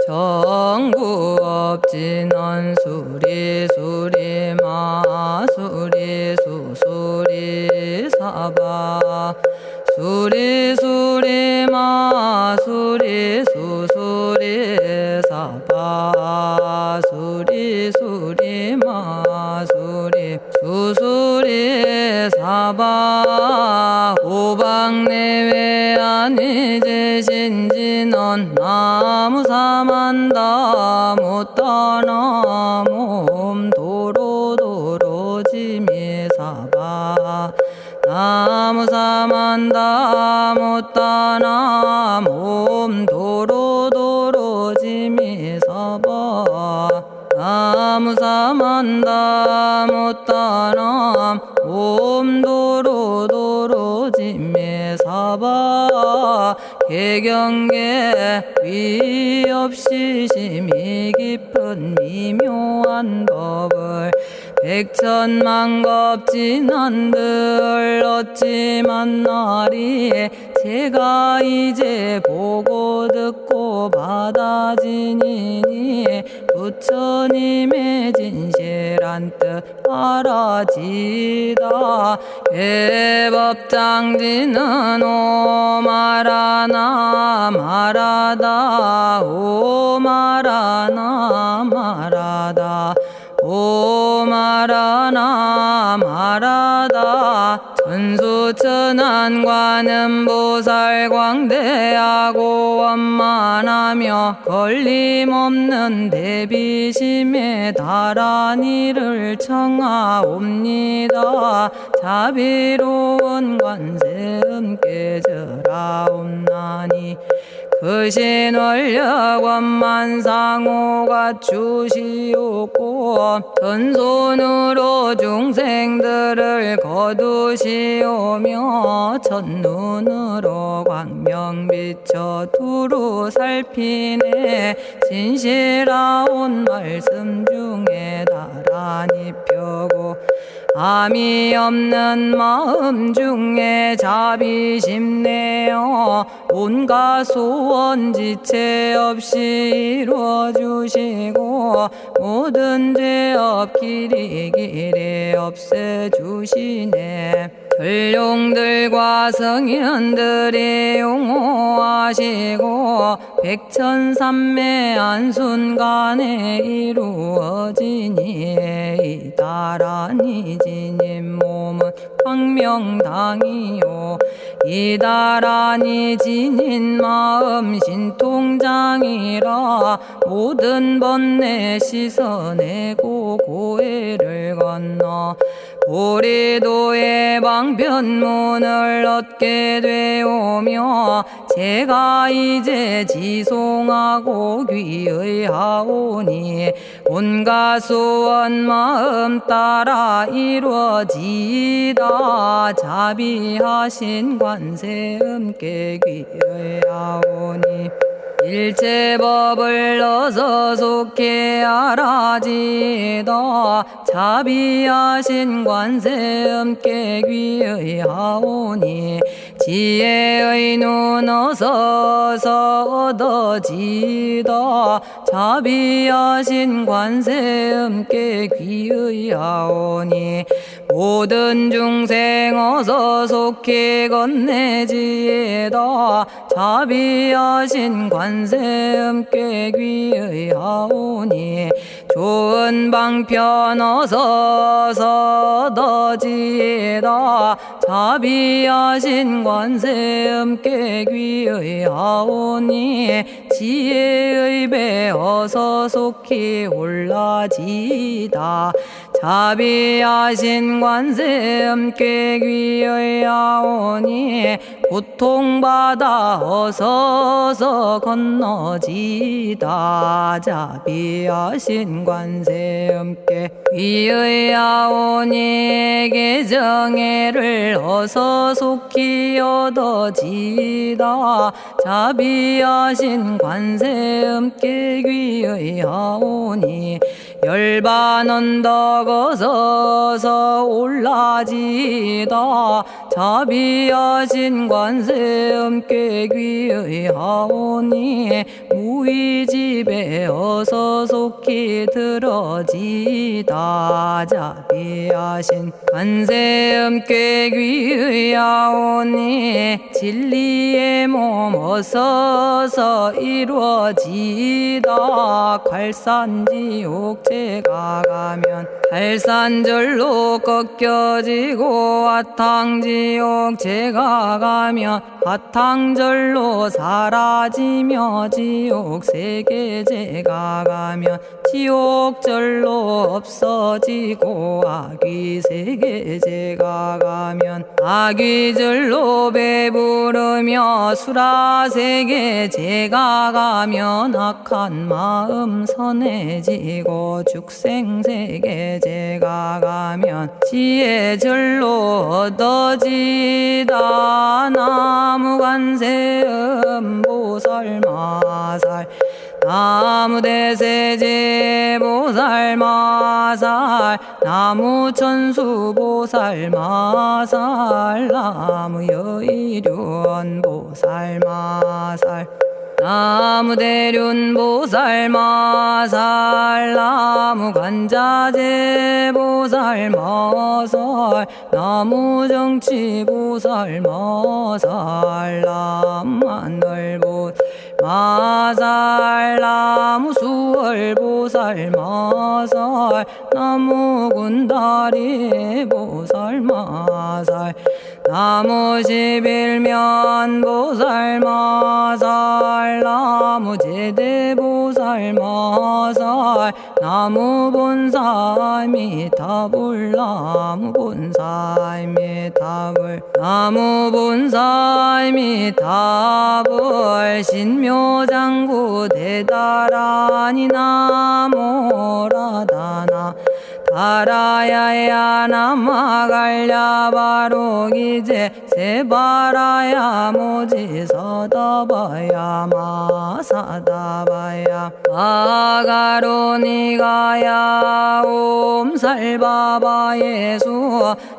정구업진원 수리 수리 마수리 수수리 사바 수리 수리 마수리 수수리 사바 수리 수리 마수리 수수리 사바 오방내외 안이제신진원 나무사만다 못다나 몸 도로도로지미사바 나무사만다 못다나 몸 도로도로지미사바 나무사만다 못다나 몸 도로도로지미사바 개경계 위없이 심히 깊은 미묘한 법을 백천만겁진한들 어찌 만나리 제가 이제 보고 듣고 받아지니니 부처님의 진실한 뜻 알아지다 대법장지는 오마라나 마라다 오마라나 마라다 오마라나 마라다 천수천안관음보살 광대하고 원만하며 걸림없는 대비심에 달한 이를 청하옵니다. 자비로운 관세음께 절하옵나니 그신 원력 원만상호가 주시옵고 전손으로 중생들을 거두시오며 첫눈으로 광명 비쳐 두루 살피네 진실하온 말씀 중에 나란히 펴고 암이 없는 마음 중에 자비심 내어 온갖 소원 지체 없이 이루어주시고 모든 죄업 길이 없애주시네. 전룡들과 성현들이 용호하시고 백천삼매 한순간에 이루어지니 이다라니 지님 몸은 광명당이요 이다라니 지닌 마음 신통장이라 모든 번뇌 씻어내고 고해를 건너 보리도의 방편문을 얻게 되오며 제가 이제 지송하고 귀의하오니 온갖 소원 마음 따라 이루어지다 자비하신 관세음께 귀의하오니 일체법을 어서 속히 알아지다 자비하신 관세음께 귀의하오니 지혜의 눈 어서 얻어지다 자비하신 관세음께 귀의하오니 모든 중생 어서 속히 건네지다 자비하신 관세음께 귀의하오니 좋은 방편 어서 얻어지다 자비하신 관세음께 귀의하오니 지혜의 배 어서 속히 올라지다 자비하신 관세음께 귀의하오니 고통받아 어서 건너지다 자비하신 관세음께 귀의하오니 개정애를 어서 속히 얻어지다 자비하신 관세음께 귀의하오니 열반 언덕 어서 올라지다 자비하신 관세음께 귀의하오니 무의집에 어서 속히 들어지다. 자비하신 관세음께 귀의하오니 진리의 몸 어서서 이루어지다. 갈산지옥 제가 가면 갈산절로 꺾여지고 화탕지옥 제가 가면 화탕절로 사라지며 지옥 세계 제가 가면 지옥절로 없어지고 아귀 세계 제가 가면 아귀절로 배부르며 수라 세계 제가 가면 악한 마음 선해지고 죽생 세계 제가 가면 지혜절로 얻어지다. 나무관세음 보살마살 나무대세제 보살마살 나무천수 보살마살 나무여의륜 보살마살 나무대륜 보살마살 나무관자재 보살마살 나무정치 보살마살 나무하늘 보살마살 나무수월 보살마살 나무군다리 보살마살 나무십일면 보살마살 나무제대 보살마살 나무본사미타불 나무본사미타불 나무본사미타불 신묘장구 대다라니 나모라다나 다라야야 남아갈랴 바로기제 세바라야 모지서다바야 마사다바야 아가로니가야 옴살바바예수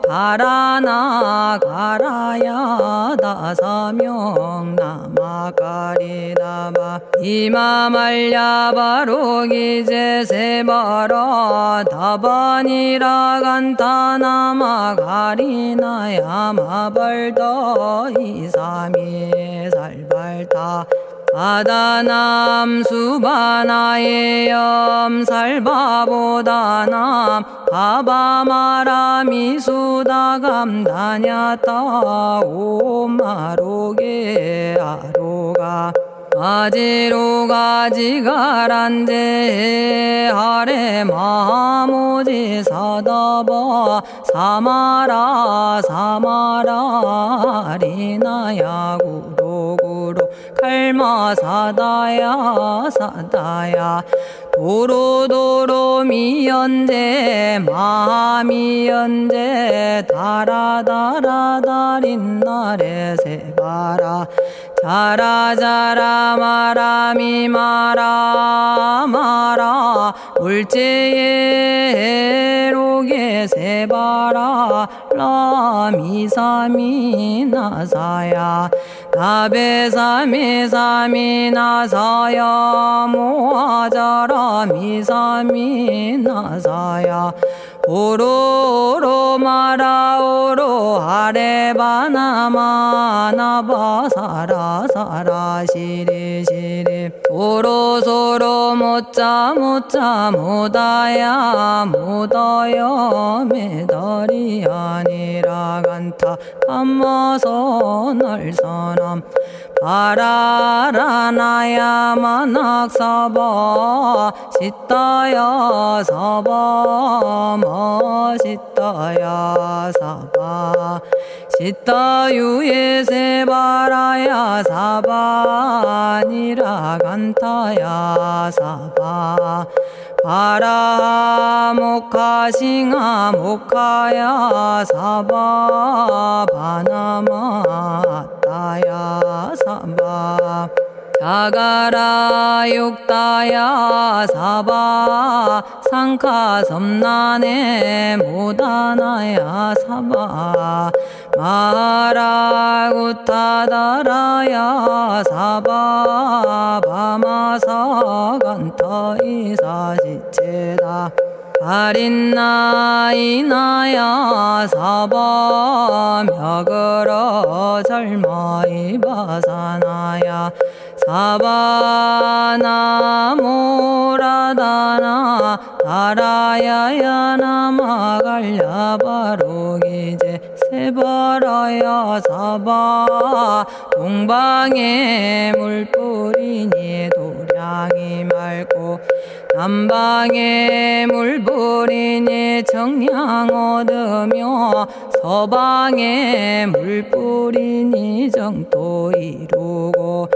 다라나 가라야 다사명 나마가리다바 이마말랴 바로기제 세바라 다바니라 간타나마 가리나야 마발더 이사미 살발타 바다남 수바나의 염살바보다남 바바마라미 수다감다냐타 오마로게 아로가 아지로가 지가란제 하레 마모지 사다바 사마라 사마라 리나야 구로구로 칼마 사다야 사다야 도로도로 미연제 마미연제 다라다라다린나레 세바라 자라자라 마라미 마라 마라 울제에 로게 세바라 라미사미 나사야 나베사미사미 나사야 모아자라 미사미 나사야 오로로 마라오로 아레바나마 나바사라 사라 시리 시리 오로소로 못자 못자 못다야 못다야 메달이 아니라 간타 감마서 날선함 바라라나야 만학사바 시타야 사바 마시타야 사바 시타유예 세바라야 사바니라 간타야 사바 바라 모카싱아 모카야 사바 바나마 따야 사바 자가라 육다야 사바 상카 섬난에 모다나야 사바 마라구타다라야 사바 바마사간타 이사시체다 아린나이나야 사바 며그러 절마이바사나야 사바나모라다나 다라야야 나마갈야바로기제 세바라야 사바 동방에 물뿌리니 도량이 맑고 남방에 물뿌리니 정량 얻으며 서방에 물뿌리니 정토 이루고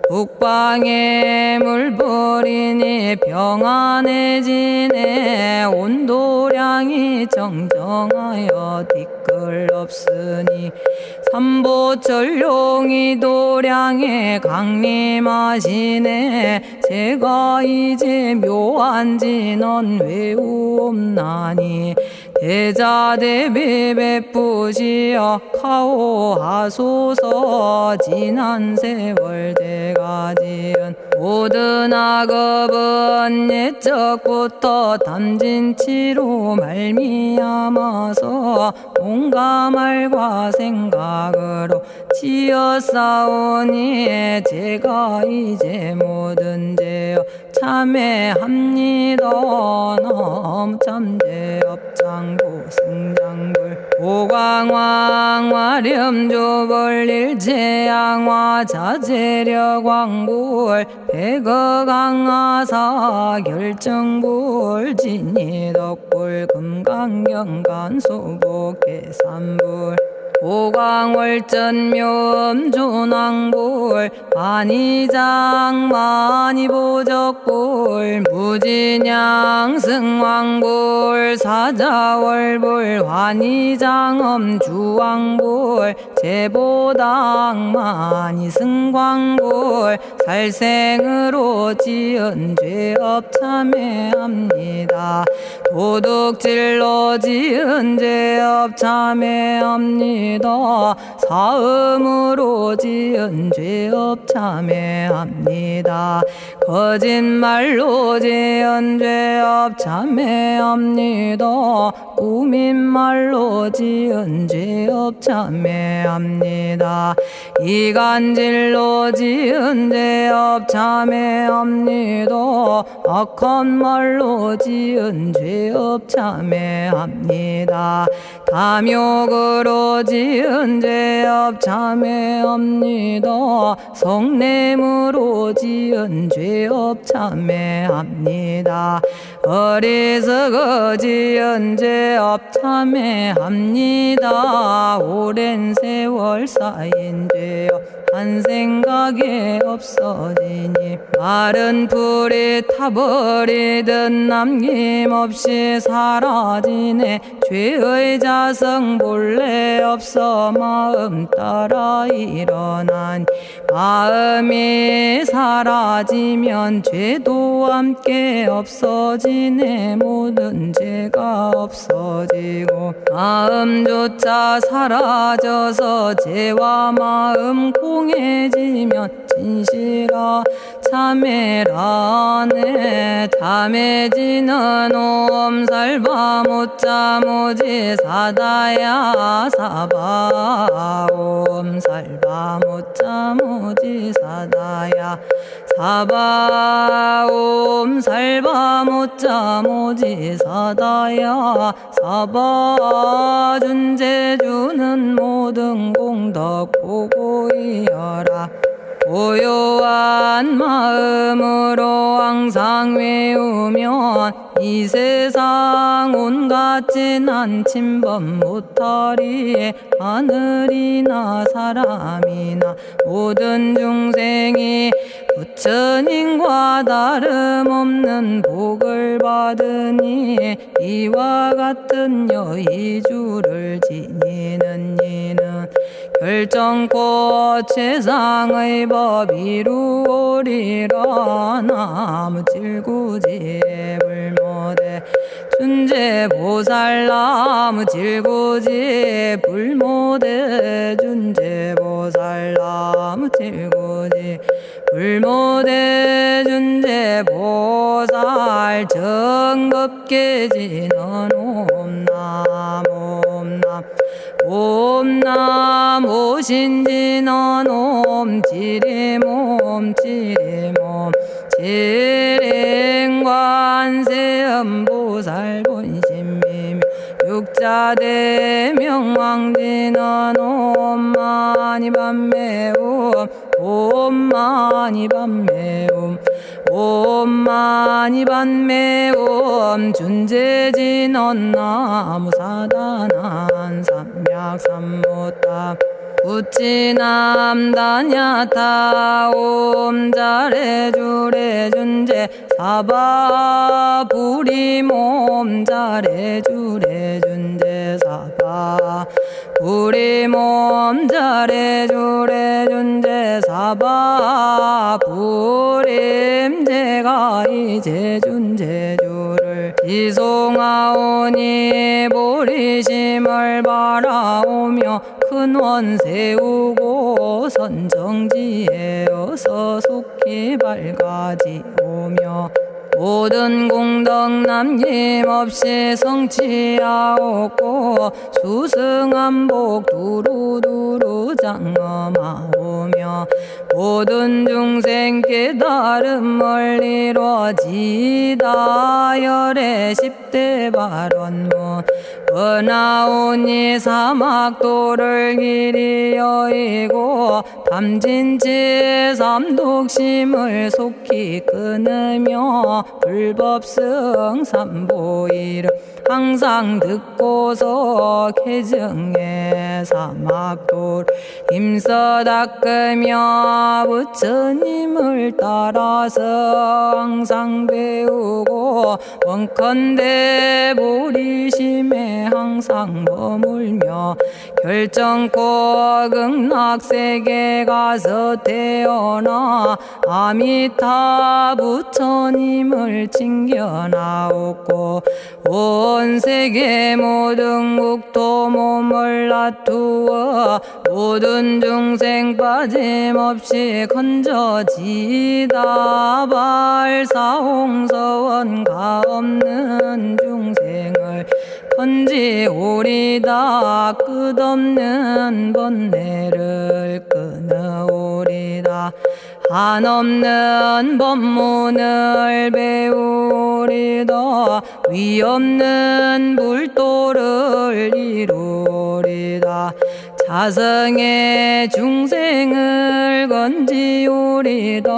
북방에 물뿌리니 평안해지네 온도량이 정정하여 뒤끌 없으니 삼보철룡이 도량에 강림하시네 제가 이제 묘한 진언 외우옵나니 대자대비 베푸시어 카오하소서 지난 세월 제가 지은 모든 악업은 옛적부터 담진치로 말미암아서 온갖 말과 생각으로 지었사오니 제가 이제 모든 죄업 참회합니다. 넘참죄업장고 승장불 오광왕 화렴조벌 일제양화 자재력왕불 백어강하사 결정불 진이덕불 금강경간 소복계산불 오광월전묘음존왕불 안이장 만이보적불 무진양승왕불 사자월불 환희장엄 주왕불 제보당 만이승광불 살생으로 지은 죄업 참회합니다. 도둑질로 지은 죄업 참회합니다. 사음으로 지은 죄업 참회합니다. 거짓말로 지은 죄업 참회합니다. 꾸민말로 지은 죄업 참회합니다. 이간질로 지은 죄업 참회합니다. 악한 말로 지은 죄업 참회합니다. 탐욕으로 지은 죄업 참회합니다. 성냄으로 지은 죄업 참회합니다. 어리석어 지은 죄업 참회합니다. 오랜 세월 쌓인 죄업 한 생각에 없어지니 마른 풀이 타버리듯 남김없이 사라지네. 죄의 자성 본래 없어 마음 따라 일어나니 마음이 사라지면 죄도 함께 없어지네. 모든 죄가 없어지고 마음조차 사라져서 죄와 마음 공해지면 진실아 참회라네. 참해지는 옴살바 못자 모지 사다야 사바 옴살바 못자 모지 사다야 사바 옴살바 못자 모지 사다야 사바 준제주는 모든 공덕 보고이여라. 고요한 마음으로 항상 외우면 이 세상 온갖 진한 침범 못하리. 하늘이나 사람이나 모든 중생이 부처님과 다름없는 복을 받으니 이와 같은 여의주를 지니는 이는 결정코 최상의 법 이루오리라. 나무질구지 불모대 준재보살. 나무질구지 불모대 준재보살. 나무질구지 불모대 준재보살. 정겁계지는 옴남 옴남 옴남 오신지는 옴지리몸 지리몸 지랭관세음보살 본심미묘 육자대명왕지는 옴마니밤매옴 옴마니밤매옴 옴마니밤매옴 준재진언 나무사다난 삼약삼무타 우치남다냐타 옴자레주레 준재 사바부리몸 자레주레 준재 사바 부리몸 자레주레 준재 사바 부림. 제가 이제 준재주를 지송하오니 보리심을 바라오며 큰원 세우고 선정지에 어서 속히 밝아지오며 모든 공덕 남김없이 성취하옵고 수승한복 두루두루 장엄하오며 모든 중생 깨달음을 이루어지다. 열의 10대 발언문 은하오니 사막도를 길이 여의고 담진치 삼독심을 속히 끊으며 불법승 삼보이를 항상 듣고서 개정해 사막도를 힘써 닦으며 부처님을 따라서 항상 배우고 원컨대 보리심에 항상 머물며 결정코 극락세계 가서 태어나 아미타 부처님을 칭견하옵고 온 세계 모든 국토 몸을 다투어 모든 중생 빠짐없이 건져지다. 발사홍서원 가없는 중생을 건지오리다. 끝없는 번뇌를 끊어오리다. 한없는 법문을 배우리다. 위없는 불도를 이루리다. 자성의 중생을 건지오리다.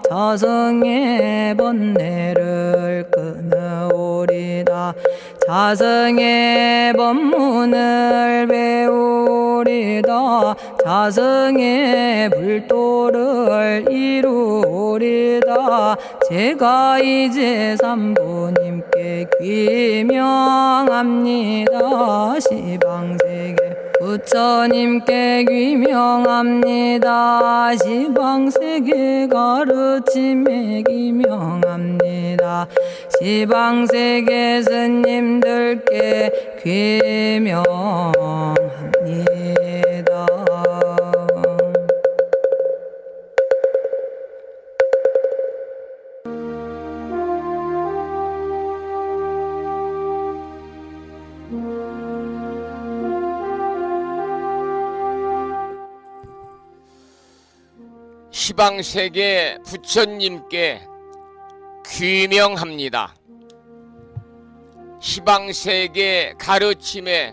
자성의 번뇌를 끊어오리다. 자성의 법문을 배우리다. 자성의 불도를 이루리다. 제가 이제 삼부님께 귀명합니다. 시방세계 부처님께 귀명합니다. 시방세계 가르침에 귀명합니다. 시방세계 스님들께 귀명합니다. 시방세계 부처님께 귀명합니다. 시방세계 가르침에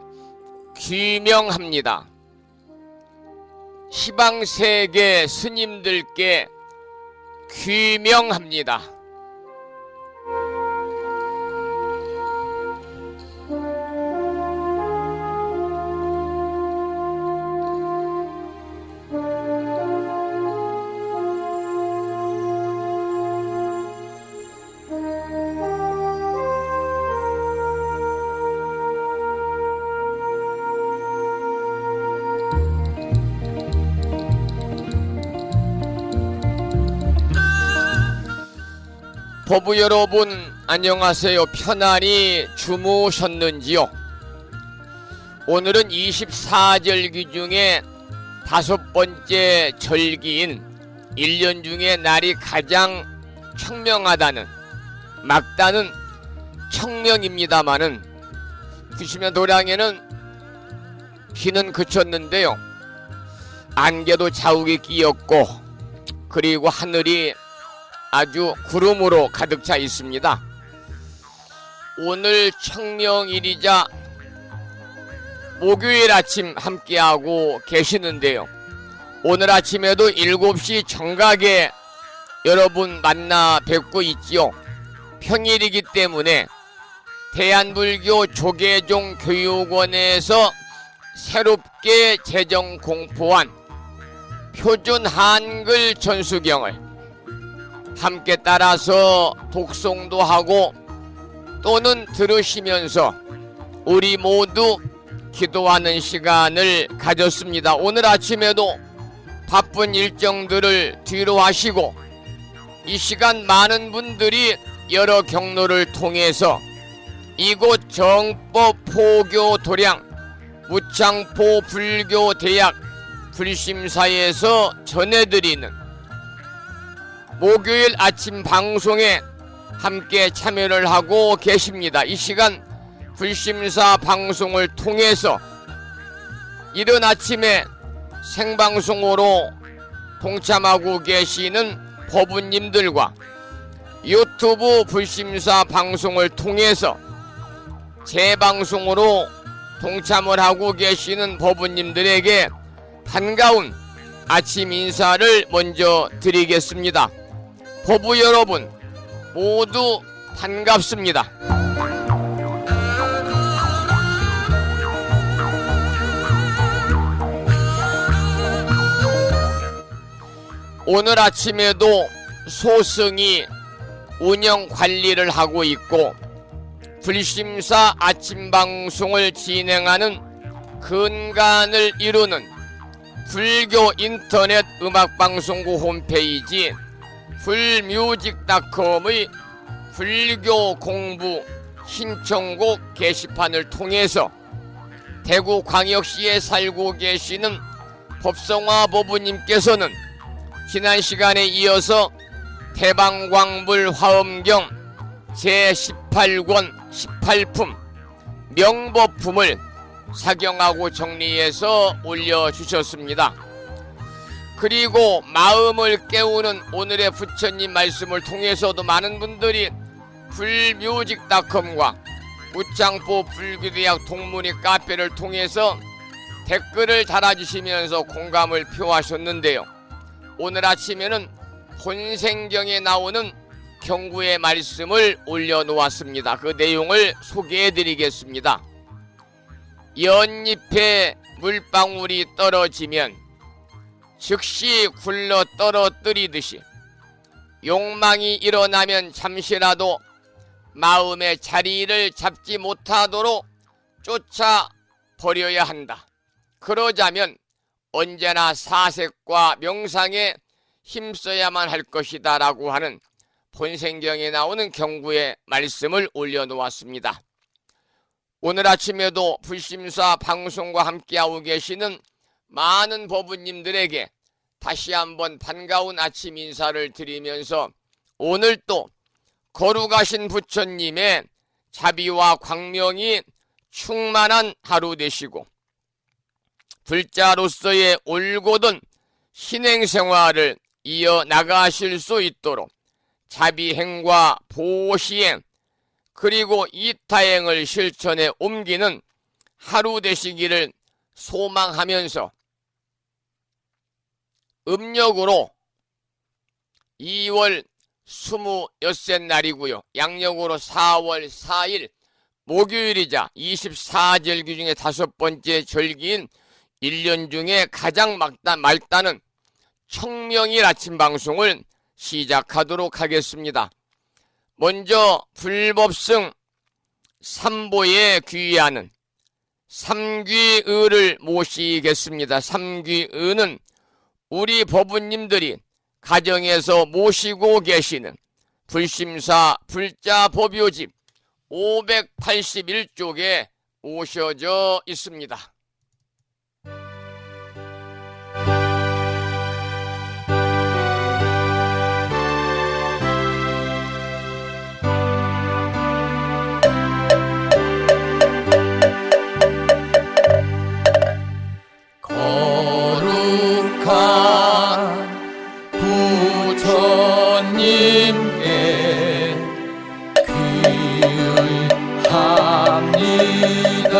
귀명합니다. 시방세계 스님들께 귀명합니다. 법부 여러분 안녕하세요. 편안히 주무셨는지요? 오늘은 24절기 중에 5번째 절기인 1년 중에 날이 가장 청명하다는 막다는 청명입니다마는 보시면 도량에는 비는 그쳤는데요, 안개도 자욱이 끼었고 그리고 하늘이 아주 구름으로 가득 차 있습니다. 오늘 청명일이자 목요일 아침 함께하고 계시는데요, 오늘 아침에도 7시 정각에 여러분 만나 뵙고 있지요. 평일이기 때문에 대한불교 조계종 교육원에서 새롭게 제정 공포한 표준 한글 전수경을 함께 따라서 독송도 하고 또는 들으시면서 우리 모두 기도하는 시간을 가졌습니다. 오늘 아침에도 바쁜 일정들을 뒤로 하시고 이 시간 많은 분들이 여러 경로를 통해서 이곳 정법 포교 도량 무창포 불교대학 불심사에서 전해드리는 목요일 아침 방송에 함께 참여를 하고 계십니다. 이 시간 불심사 방송을 통해서 이른 아침에 생방송으로 동참하고 계시는 법우님들과 유튜브 불심사 방송을 통해서 재방송으로 동참을 하고 계시는 법우님들에게 반가운 아침 인사를 먼저 드리겠습니다. 법우 여러분 모두 반갑습니다. 오늘 아침에도 소승이 운영 관리를 하고 있고 불심사 아침 방송을 진행하는 근간을 이루는 불교 인터넷 음악방송국 홈페이지 불뮤직닷컴의 불교 공부 신청곡 게시판을 통해서 대구광역시에 살고 계시는 법성화 법우님께서는 지난 시간에 이어서 대방광불 화엄경 제18권 18품 명법품을 사경하고 정리해서 올려주셨습니다. 그리고 마음을 깨우는 오늘의 부처님 말씀을 통해서도 많은 분들이 불뮤직닷컴과 무창포 불교대학 동문회 카페를 통해서 댓글을 달아주시면서 공감을 표하셨는데요, 오늘 아침에는 본생경에 나오는 경구의 말씀을 올려놓았습니다. 그 내용을 소개해드리겠습니다. 연잎에 물방울이 떨어지면 즉시 굴러 떨어뜨리듯이 욕망이 일어나면 잠시라도 마음의 자리를 잡지 못하도록 쫓아버려야 한다. 그러자면 언제나 사색과 명상에 힘써야만 할 것이다 라고 하는 본생경에 나오는 경구의 말씀을 올려놓았습니다. 오늘 아침에도 불심사 방송과 함께하고 계시는 많은 법우님들에게 다시 한번 반가운 아침 인사를 드리면서 오늘 또 거룩하신 부처님의 자비와 광명이 충만한 하루 되시고 불자로서의 올곧은 신행생활을 이어나가실 수 있도록 자비행과 보시행 그리고 이타행을 실천에 옮기는 하루 되시기를 소망하면서 음력으로 2월 26째 날이고요, 양력으로 4월 4일 목요일이자 24절기 중에 5번째 절기인 1년 중에 가장 맑다는 청명일 아침 방송을 시작하도록 하겠습니다. 먼저 불법승 삼보에 귀의하는 삼귀의를 모시겠습니다. 삼귀의는 우리 법우님들이 가정에서 모시고 계시는 불심사 불자법요집 581쪽에 모셔져 있습니다. 거룩한 부처님께 귀의합니다.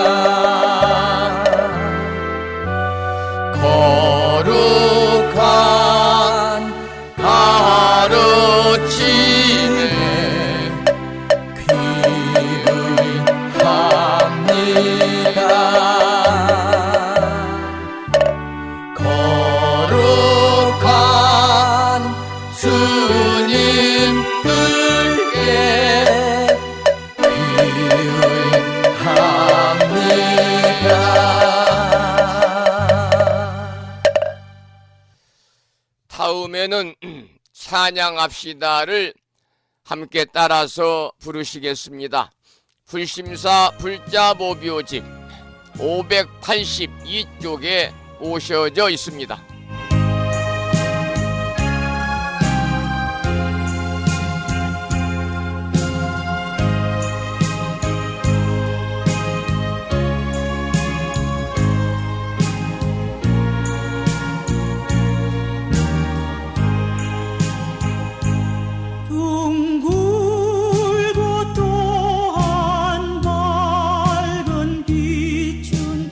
거룩한 가르침에 귀의합니다. 거룩한 스님들께 귀의합니다. 다음에는 찬양합시다를 함께 따라서 부르시겠습니다. 불심사 불자법요집 582쪽에 모셔져 있습니다. 둥글고 또한 밝은 빛은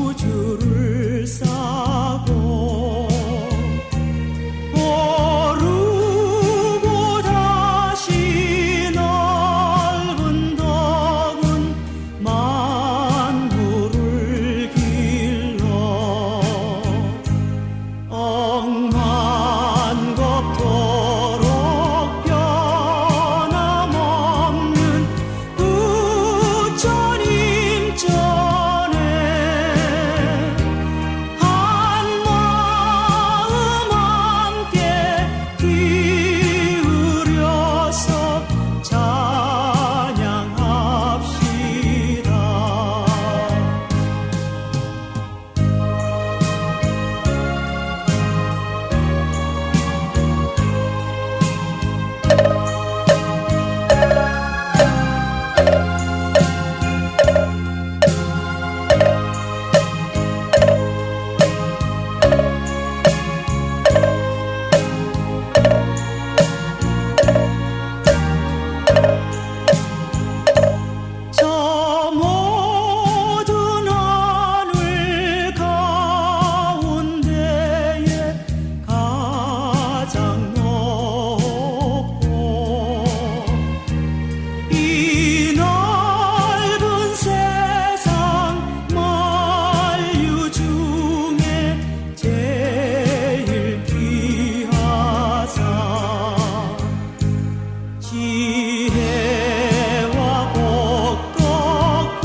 우주를 싸고 오르고 다시 넓은 덕은 만물을 길러 억만겁도록 변함없는 부처님 전에 한마음 함께 기울여서 찬양합시다. 저 모든 하늘 가운데에 가장 높고 이 넓은 세상 만유 중에 제일 귀하사 지혜와 복덕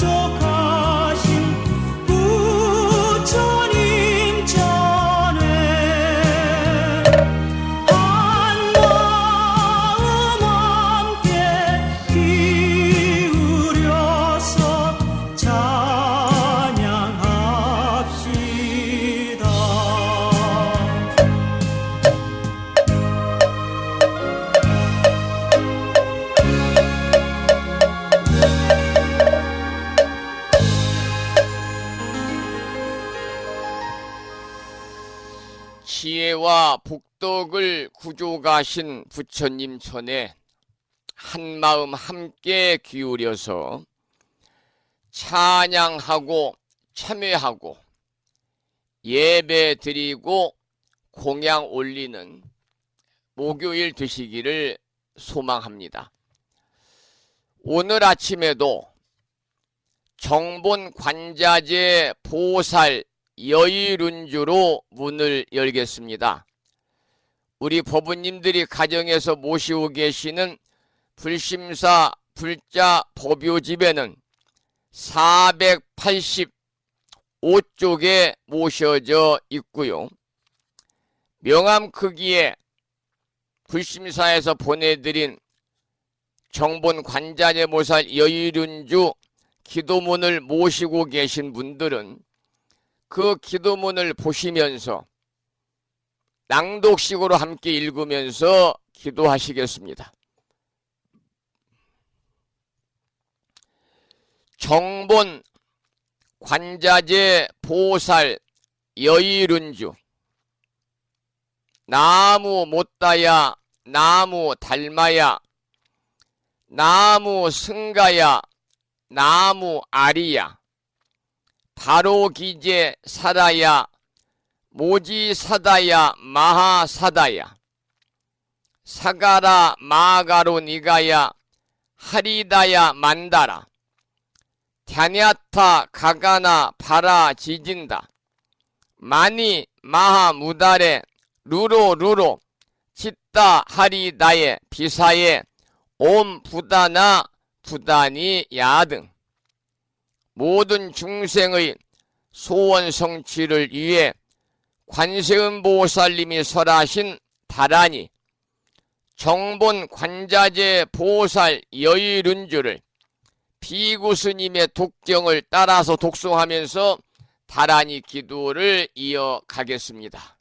부족하신 부처님 전에 한마음 함께 기울여서 찬양합시다. 지혜와 복덕을 구족하신 부처님 전에 한마음 함께 기울여서 찬양하고 참회하고 예배 드리고 공양 올리는 목요일 되시기를 소망합니다. 오늘 아침에도 정본 관자재 보살 여의룬주로 문을 열겠습니다. 우리 법부님들이 가정에서 모시고 계시는 불심사 불자 법요집에는 485쪽에 모셔져 있고요. 명암 크기에 불심사에서 보내드린 정본 관자재보살 여의륜주 기도문을 모시고 계신 분들은 그 기도문을 보시면서 낭독식으로 함께 읽으면서 기도하시겠습니다. 정본 관자재 보살 여의륜주 나무 못다야 나무 달마야 나무 승가야 나무 아리야 바로기제 사다야 모지사다야 마하사다야 사가라 마가로 니가야 하리다야 만다라 갸냐타 가가나 바라 지진다 마니 마하 무다레 루로 루로 치따 하리다에 비사에 옴 부다나 부다니 야등 모든 중생의 소원 성취를 위해 관세음보살님이 설하신 다라니 정본 관자재 보살 여의륜주를 비구스님의 독경을 따라서 독송하면서 다라니 기도를 이어가겠습니다.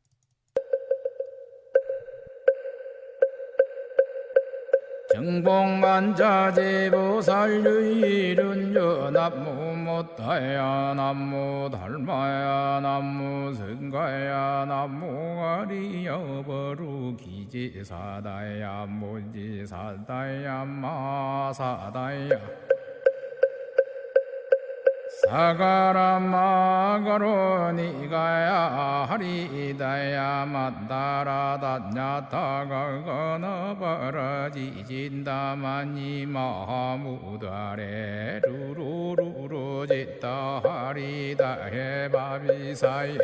정봉관자재보살 유일은여 남무 못다야 남무 달마야 남무 승가야 남무 아리여 버루기지사다야 모지사다야 마사다야 사가라 마가로 니가야 하리다야 만다라 다냐타가 거나바라지진다 마니 마하무다레 루루루루 짓다 하리다 해바비사예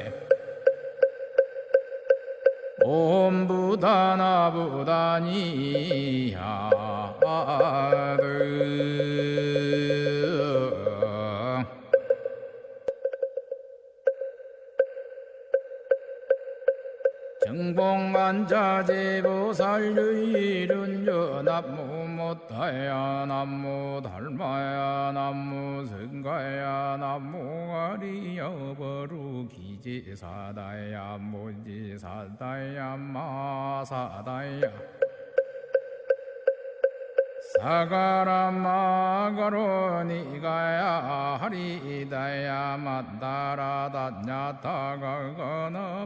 옴 부다나 부다니야 정봉관자재보살 유일은여 남무 못다야 남무 달마야 남무 승가야 남무 아리여 버루기지사다야 모지사다야 마사다야 사가라 마가로 니가야 하리다야 만다라 다냐타가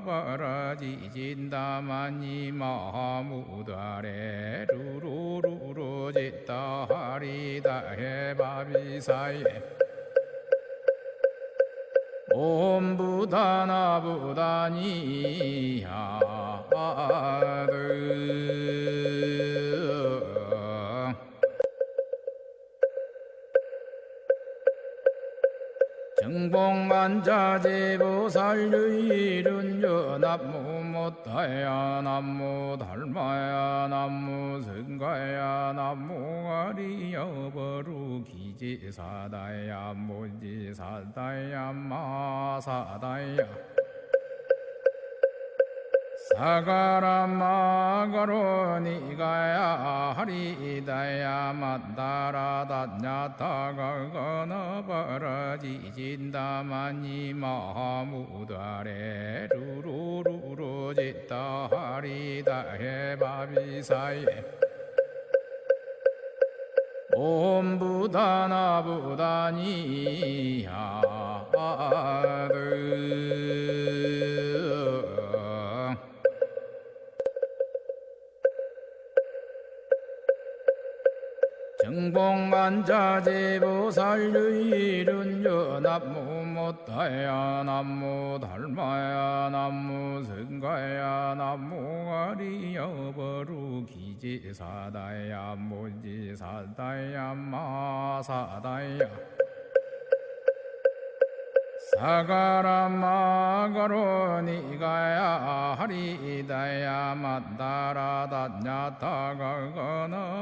거나바라지진다 마니 마하무다레 루루루루 짓다 하리다 해바비사예 옴 부다나 부다니야 정봉관자재보살 유일은여 남무 못다야 남무 달마야 남무 승가야 남무 아리여 버루기지사다야 모지사다야 마사다야 사가라 마가로 니가야 하리다야 만다라 다냐타가 거나바라지진다 마니 마하무다레 루루루루 짓다 하리다 해바비사예 옴 부다나 부다니야 정봉관자재보살 유일은여 남무 못다야 남무 달마야 남무 승가야 남무 아리여 버루기지사다야 모지사다야 마사다야 사가라 마가로 니가야 하리다야 만다라 다냐타가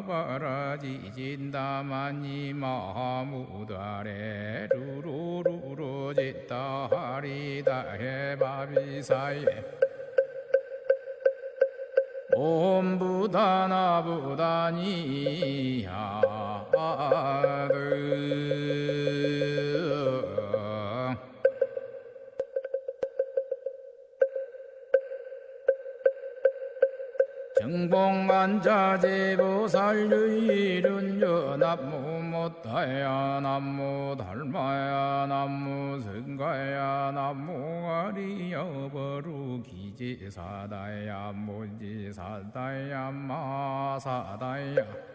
거나바라지진다 마니 마하무다레 루루루루 짓다 하리다 해바비사예 옴부다나부다니야드 정봉만자제보살유일은여 남무못다야 남무달마야 남무승가야 남무아리여버루기지사다야 무지사다야 마사다야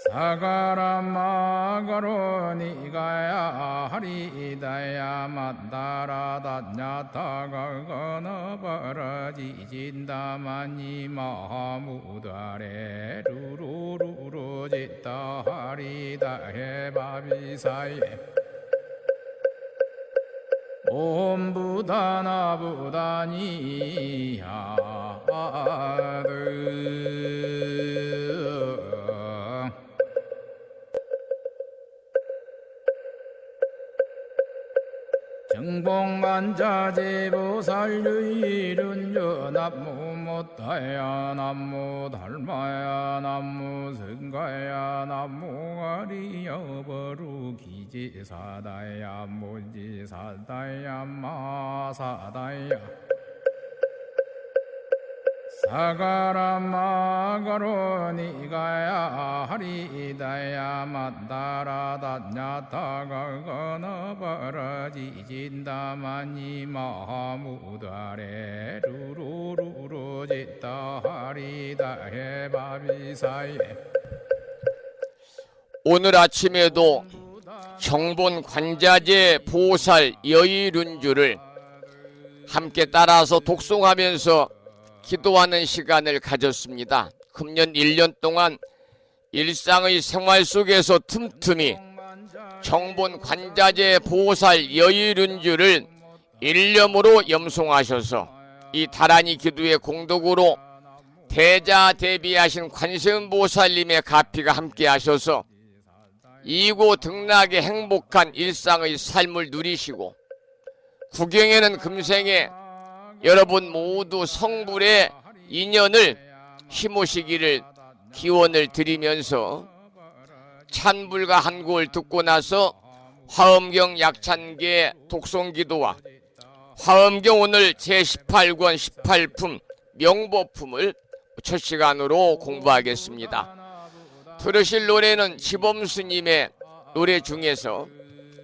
사가라마가로니가야 하리다야 만다라다냐타가가나바라지진다마니 마하무다레 루루루루지다 하리다해바비사예 옴부다나부다니야드 정봉만자제보살유일은여 남무못다야 남무달마야 남무승가야 남무아리여버루기지사다야 무지사다야 마사다야 사가라마가로니가야 하리다야 만다라다냐타가가나바라지진다마니 마하무다레 루루루루지다 하리다해바비사예 오늘 아침에도 정본 관자재 보살 여의룬주를 함께 따라서 독송하면서 기도하는 시간을 가졌습니다. 금년 1년 동안 일상의 생활 속에서 틈틈이 정본 관자재 보살 여의룬주를 일념으로 염송하셔서 이 다란이 기도의 공덕으로 대자대비하신 관세음보살님의 가피가 함께 하셔서 이고 등락의 행복한 일상의 삶을 누리시고 구경에는 금생에 여러분 모두 성불의 인연을 힘으시기를 기원을 드리면서 찬불과 한곡을 듣고 나서 화엄경 약찬계 독송기도와 화엄경 오늘 제18권 18품 명보품을 첫 시간으로 공부하겠습니다. 들으실 노래는 지범스님의 노래 중에서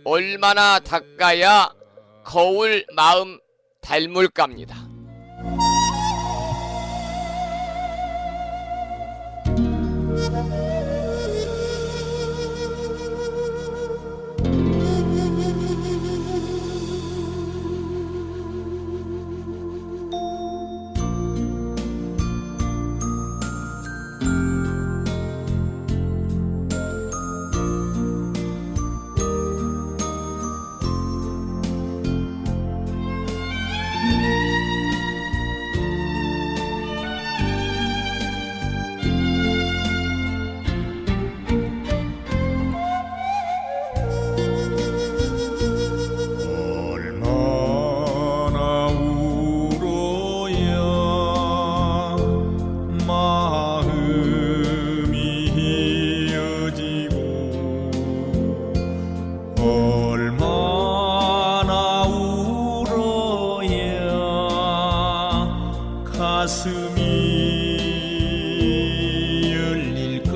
얼마나 닦아야 거울 마음 닮을까입니다. 가슴이 열릴까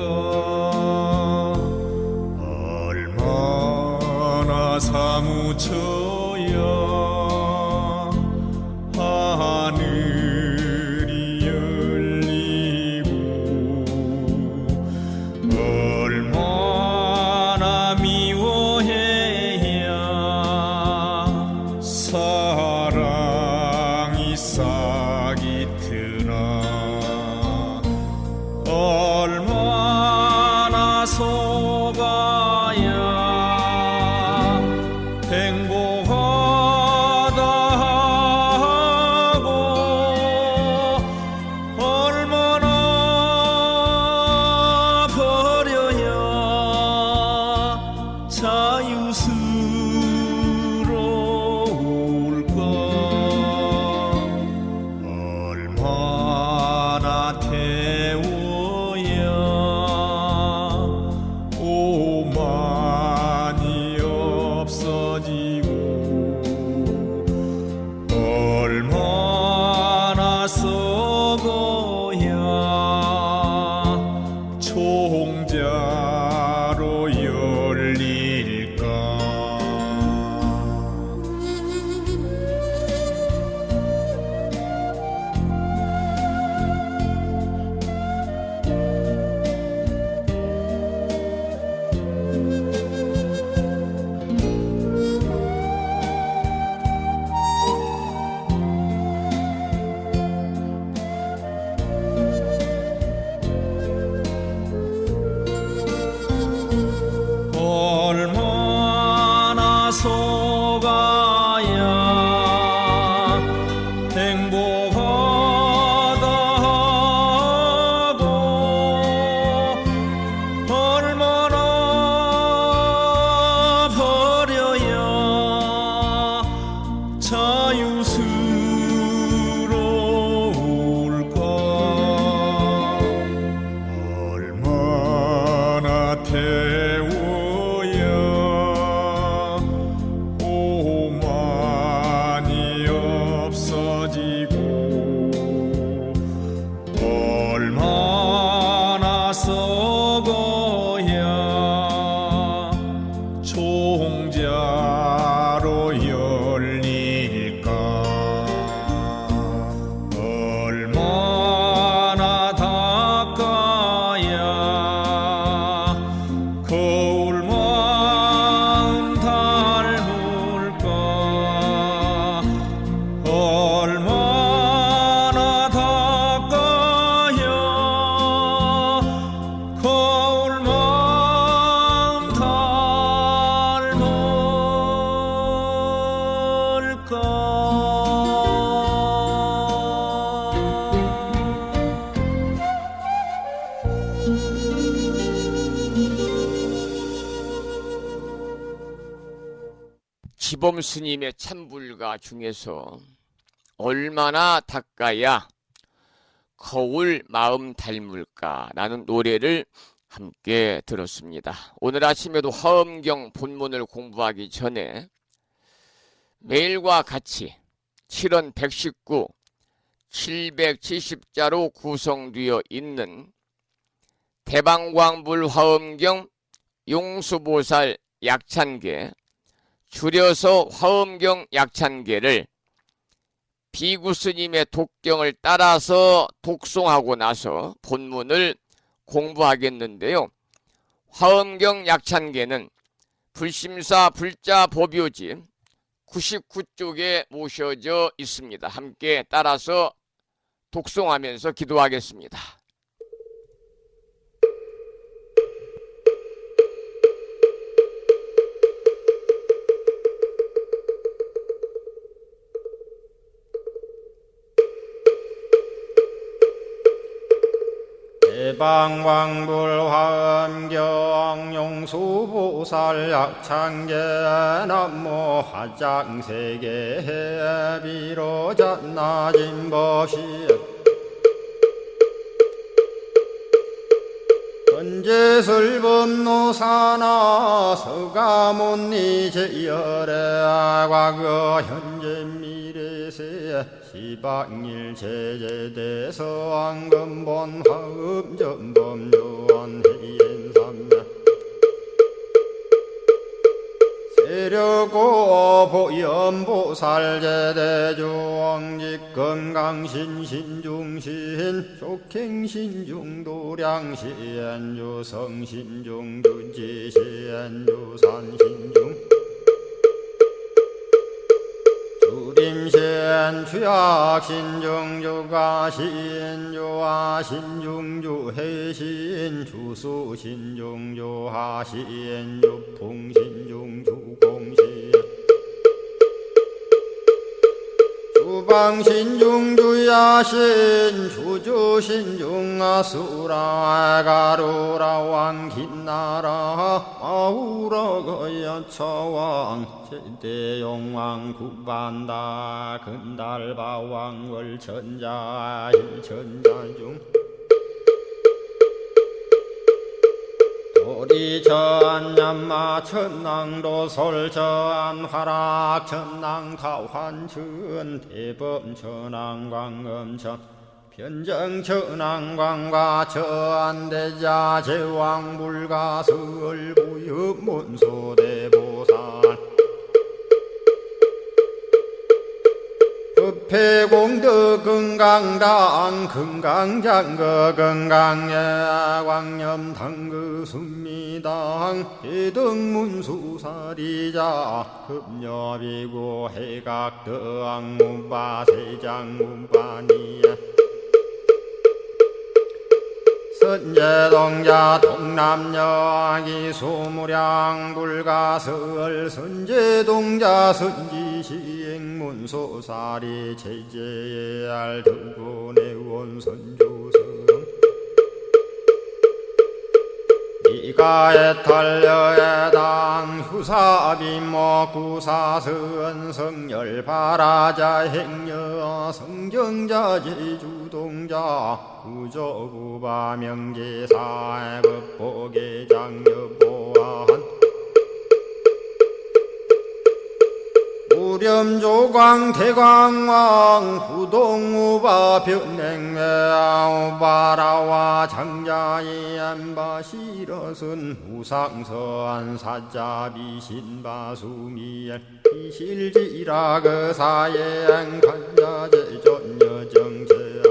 얼마나 사무쳐야 하늘이 열리고 얼마나 미워해야 사랑이 싹이 트나 얼마나 속아야 행복하다 하고 얼마나 버려야 자유스러울까 얼마나 총자로 열릴까. 얼마나 속아야 행복하다 하고 얼마나 버려야 자유스러울까. 얼마나 태워야 오만이 없어지고 얼마나 썩어야 총자로 열릴까. 얼마나 닦아야 거울 마음 닮을까. 얼마나 닦아야 거울 마음 지범 스님의 참불가 중에서 얼마나 닦아야 거울 마음 닮을까 라는 노래를 함께 들었습니다. 오늘 아침에도 화엄경 본문을 공부하기 전에 매일과 같이 7원 119, 770자로 구성되어 있는 대방광불 화엄경 용수보살 약찬계, 줄여서 화엄경 약찬계를 비구스님의 독경을 따라서 독송하고 나서 본문을 공부하겠는데요. 화엄경 약찬계는 불심사 불자 법요지 99쪽에 모셔져 있습니다. 함께 따라서 독송하면서 기도하겠습니다. 대방광불 화엄경 용수보살 약찬계 남모 화장세계 비로잔나진 법시 헌재설법노사나 서가몬니 제열의 과거 현재 미래세 시방일 제제대서 왕금본 화음전범 요한해인삼자 세력고 보연보살 제대주왕직 건강신신중신 족행신중도량시엔주성신중주지시엔주산신중 주림신 주약신중 주가신 주하신 중주해신 주수신 중주하신 주풍신 중주공신 주방신 중주야신 주주신 중아수라 가루라 왕긴나라 아우라가야 차왕 제대용왕 구반다 근달바왕 월천자 일천자중 도리전 얀마 천낭도 솔전 화락 천낭 타환천 대범 천왕 광음천 변정천왕광과 저안대자 제왕불가설 무협문소대보살 법회공덕 건강당 건강장거 건강예광염 당그순미당 해덕문수사리자 급녀비고 해각덕문바 세장문바니야 선제동자 동남여기 소무량 불가설 선제동자 선지시행문소사리 제제알 덕고내원 선조성 이가에탈려에당 후사비모 구사선 성열바라자 행여 성경자 제주동자 구조구바 명제사의 법보계장여보안 우렴조광 대광왕 부동우바 변냉매아 우바라와 장자이 안바시러슨 우상서안 사자비신바수미엘 이실지라 그사예안 간자제전여정제야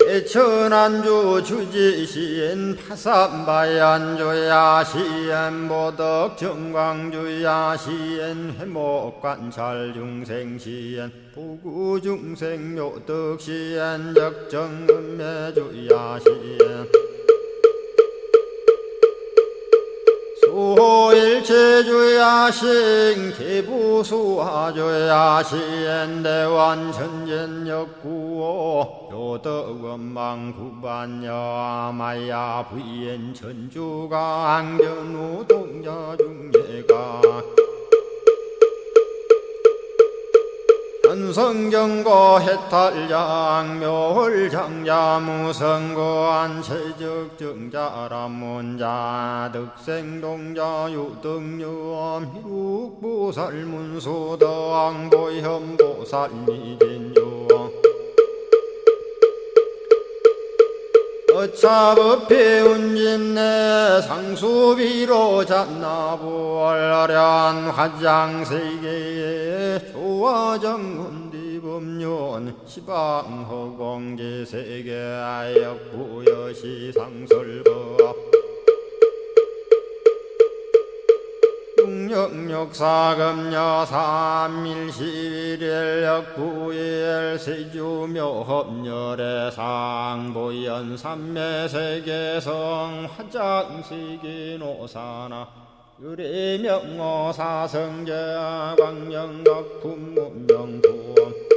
대천안주 주지시엔 파산바얀주야 시엔 보덕 정광주야 시엔 해목관찰 중생시엔 보구중생 묘덕시엔 역정음매주야 시엔 소일체주야신 개부수하주야신 대완천전역구오 요덕원망구반여 마야 부인 천주가 안견우 동자중예가 현성경고 해탈장 묘월장자무성고안 체적정자람문자 득생동자 유등유엄 희룩보살문소덕보현보살미진유 어차법회 운집내 상수비로 잣나부얼련 화장세계에 조화정운디법륜 시방허공제세계아역부여시 상설법 육력사금여 삼일시일역부일 세주묘협열의 상보연 삼매세계성 화장세계노사나 유래명어사성제 광명덕품문명부엄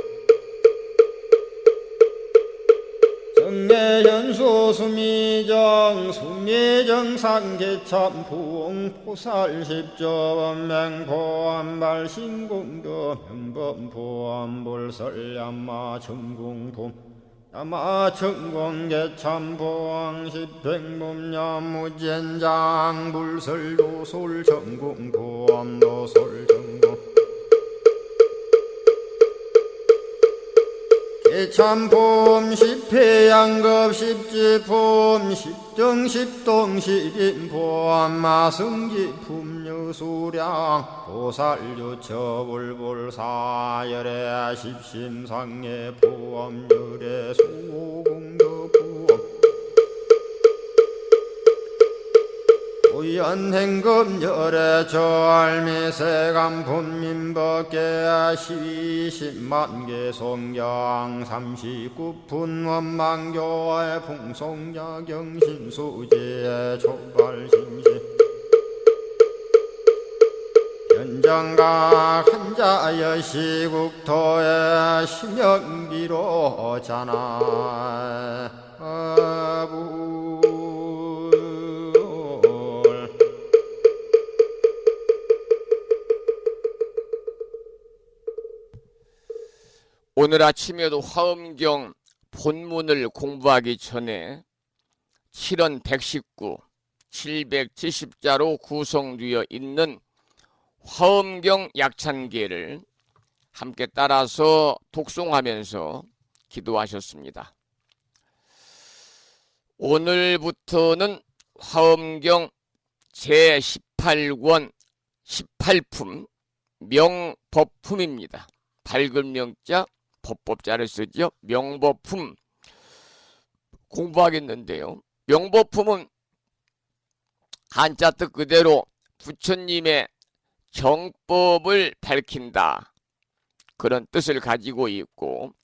정례현수 수미정 수미정상계참풍 포살십조범맹포암발신공도 명범포암불설야마 천궁품 야마천공계참포항 십행범야무젠장 불설도솔 천궁포암도솔천궁 개참폼 십회양급 십지폼 십정십동 십인폼 마승지품 유수량 보살유처불불사열의 십심상의 포함열의 수공덕부엄 오연행급열의 저알미세간본민법계 시십만개 송경 39분 원망교의 풍송야경신수지의 촉발신시 현정각 한자여 시국토의 심영비로 자나 오늘 아침에도 화엄경 본문을 공부하기 전에 7원 119, 770자로 구성되어 있는 화엄경 약찬계를 함께 따라서 독송하면서 기도하셨습니다. 오늘부터는 화엄경 제18권 18품 명법품입니다. 밝은 명자, 법법자를 쓰죠. 명법품 공부하겠는데요. 명법품은 한자 뜻 그대로 부처님의 정법을 밝힌다, 그런 뜻을 가지고 있고,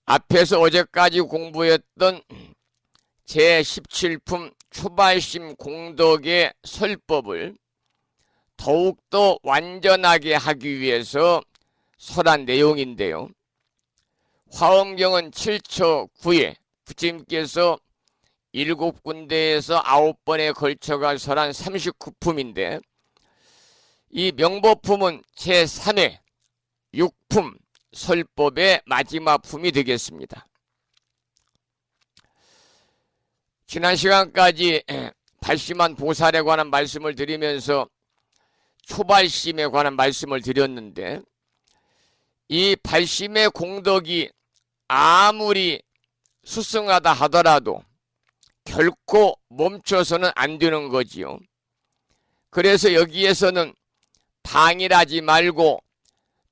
앞에서 어제까지 공부했던 제17품 초발심 공덕의 설법을 더욱더 완전하게 하기 위해서 설한 내용인데요. 화엄경은 7처 9회 부처님께서 7군데에서 9번에 걸쳐가 설한 39품인데, 이 명법품은 제3회 6품 설법의 마지막 품이 되겠습니다. 지난 시간까지 발심한 보살에 관한 말씀을 드리면서 초발심에 관한 말씀을 드렸는데, 이 발심의 공덕이 아무리 수승하다 하더라도 결코 멈춰서는 안 되는 거지요. 그래서 여기에서는 방일하지 말고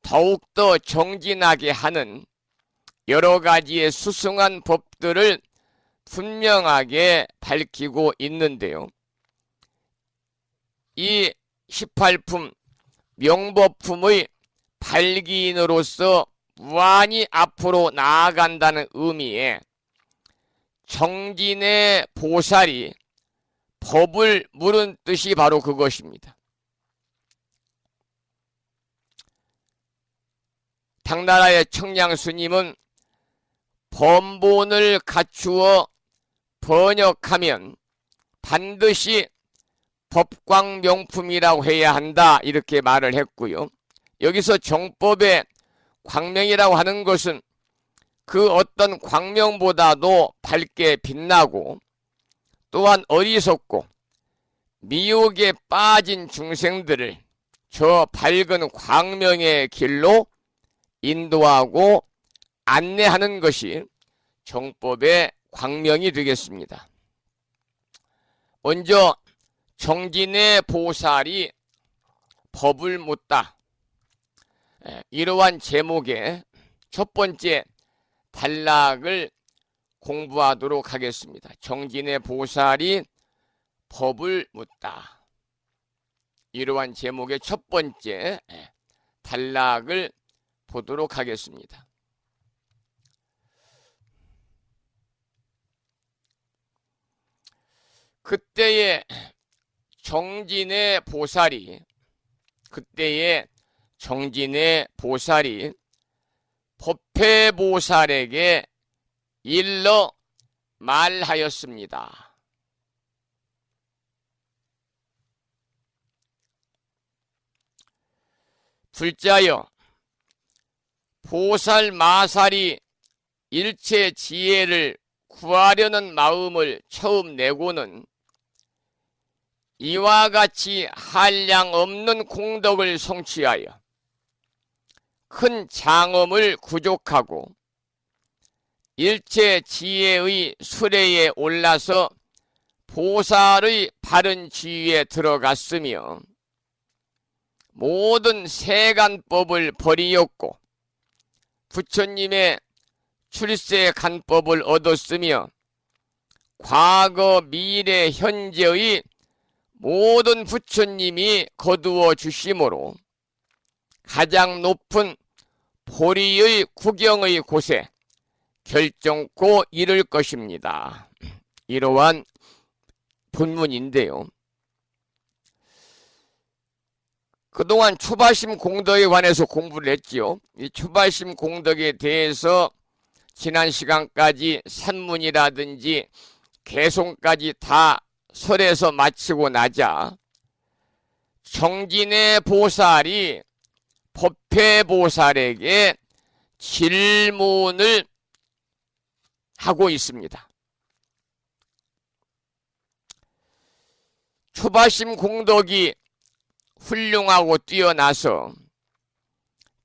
더욱더 정진하게 하는 여러 가지의 수승한 법들을 분명하게 밝히고 있는데요. 이 18품 명법품의 발기인으로서 무한히 앞으로 나아간다는 의미에 정진의 보살이 법을 물은 뜻이 바로 그것입니다. 당나라의 청량스님은 번본을 갖추어 번역하면 반드시 법광명품이라고 해야 한다, 이렇게 말을 했고요. 여기서 정법의 광명이라고 하는 것은 그 어떤 광명보다도 밝게 빛나고, 또한 어리석고 미혹에 빠진 중생들을 저 밝은 광명의 길로 인도하고 안내하는 것이 정법의 광명이 되겠습니다. 먼저 정진의 보살이 법을 묻다, 이러한 제목의 첫 번째 단락을 공부하도록 하겠습니다. 정진의 보살이 법을 묻다, 이러한 제목의 첫 번째 단락을 보도록 하겠습니다. 그때의 정진의 보살이 법회보살에게 일러 말하였습니다. 불자여, 보살 마살이 일체 지혜를 구하려는 마음을 처음 내고는 이와 같이 한량 없는 공덕을 성취하여 큰 장엄을 구족하고 일체 지혜의 수레에 올라서 보살의 바른 지위에 들어갔으며 모든 세간법을 버리었고 부처님의 출세 간법을 얻었으며 과거 미래 현재의 모든 부처님이 거두어 주심으로 가장 높은 보리의 구경의 곳에 결정코 이를 것입니다. 이러한 본문인데요. 그동안 초발심 공덕에 관해서 공부를 했지요. 이 초발심 공덕에 대해서 지난 시간까지 산문이라든지 개송까지 다 설에서 마치고 나자 정진의 보살이 법회보살에게 질문을 하고 있습니다. 초발심 공덕이 훌륭하고 뛰어나서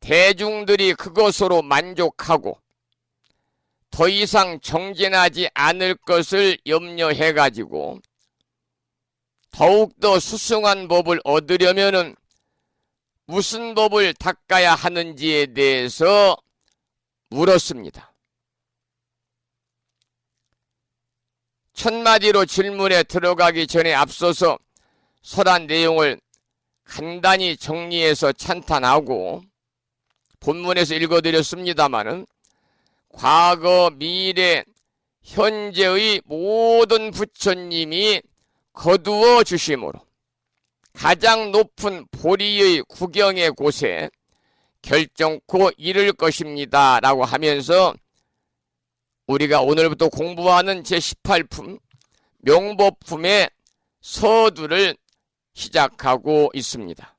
대중들이 그것으로 만족하고 더 이상 정진하지 않을 것을 염려해 가지고 더욱더 수승한 법을 얻으려면은 무슨 법을 닦아야 하는지에 대해서 물었습니다. 첫마디로 질문에 들어가기 전에 앞서서 설한 내용을 간단히 정리해서 찬탄하고 본문에서 읽어드렸습니다마는 과거, 미래, 현재의 모든 부처님이 거두어 주심으로 가장 높은 보리의 구경의 곳에 결정코 이를 것입니다 라고 하면서 우리가 오늘부터 공부하는 제18품 명법품의 서두를 시작하고 있습니다.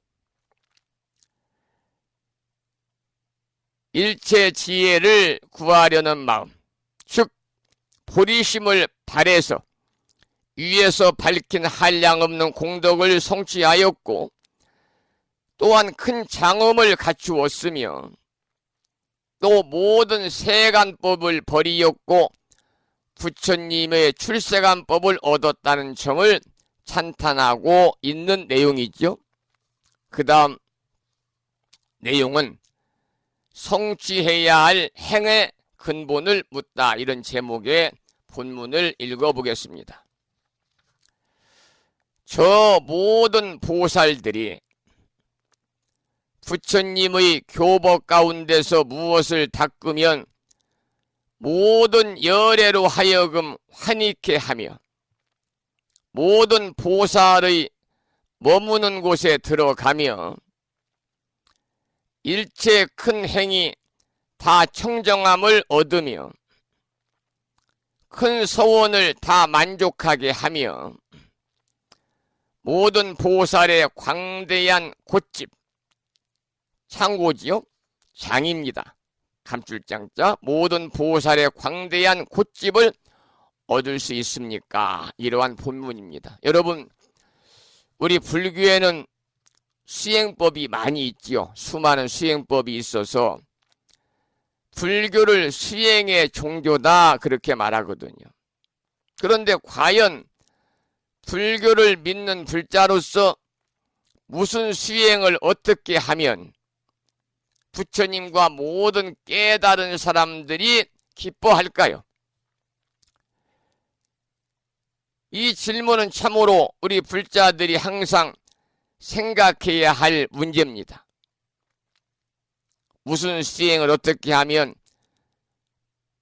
일체 지혜를 구하려는 마음, 즉 보리심을 발해서 위에서 밝힌 한량없는 공덕을 성취하였고 또한 큰 장엄을 갖추었으며 또 모든 세간법을 버리었고 부처님의 출세간법을 얻었다는 점을 찬탄하고 있는 내용이죠. 그 다음 내용은 성취해야 할 행의 근본을 묻다, 이런 제목의 본문을 읽어보겠습니다. 저 모든 보살들이 부처님의 교법 가운데서 무엇을 닦으면 모든 열애로 하여금 환희케 하며 모든 보살의 머무는 곳에 들어가며 일체 큰 행이 다 청정함을 얻으며 큰 서원을 다 만족하게 하며 모든 보살의 광대한 곶집, 창고지요? 장입니다. 감출장자. 모든 보살의 광대한 곶집을 얻을 수 있습니까? 이러한 본문입니다. 여러분, 우리 불교에는 수행법이 많이 있지요. 수많은 수행법이 있어서 불교를 수행의 종교다 그렇게 말하거든요. 그런데 과연 불교를 믿는 불자로서 무슨 수행을 어떻게 하면 부처님과 모든 깨달은 사람들이 기뻐할까요? 이 질문은 참으로 우리 불자들이 항상 생각해야 할 문제입니다. 무슨 수행을 어떻게 하면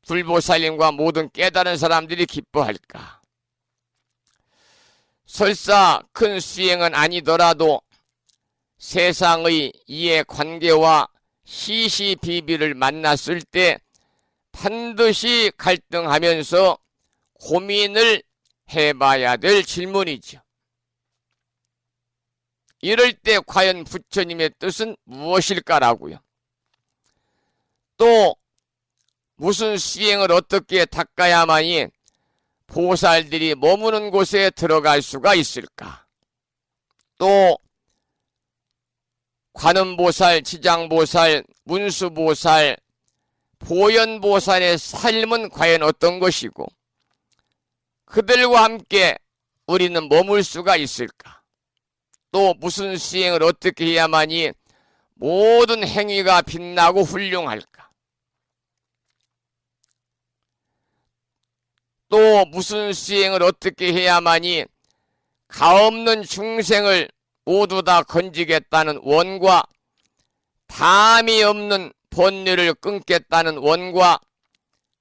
불보살님과 모든 깨달은 사람들이 기뻐할까? 설사 큰 수행은 아니더라도 세상의 이해관계와 시시비비를 만났을 때 반드시 갈등하면서 고민을 해봐야 될 질문이죠. 이럴 때 과연 부처님의 뜻은 무엇일까라고요. 또 무슨 수행을 어떻게 닦아야만이 보살들이 머무는 곳에 들어갈 수가 있을까? 또 관음보살, 지장보살, 문수보살, 보현보살의 삶은 과연 어떤 것이고 그들과 함께 우리는 머물 수가 있을까? 또 무슨 수행을 어떻게 해야만이 모든 행위가 빛나고 훌륭할까? 또 무슨 수행을 어떻게 해야만이 가없는 중생을 모두 다 건지겠다는 원과 담이 없는 번뇌를 끊겠다는 원과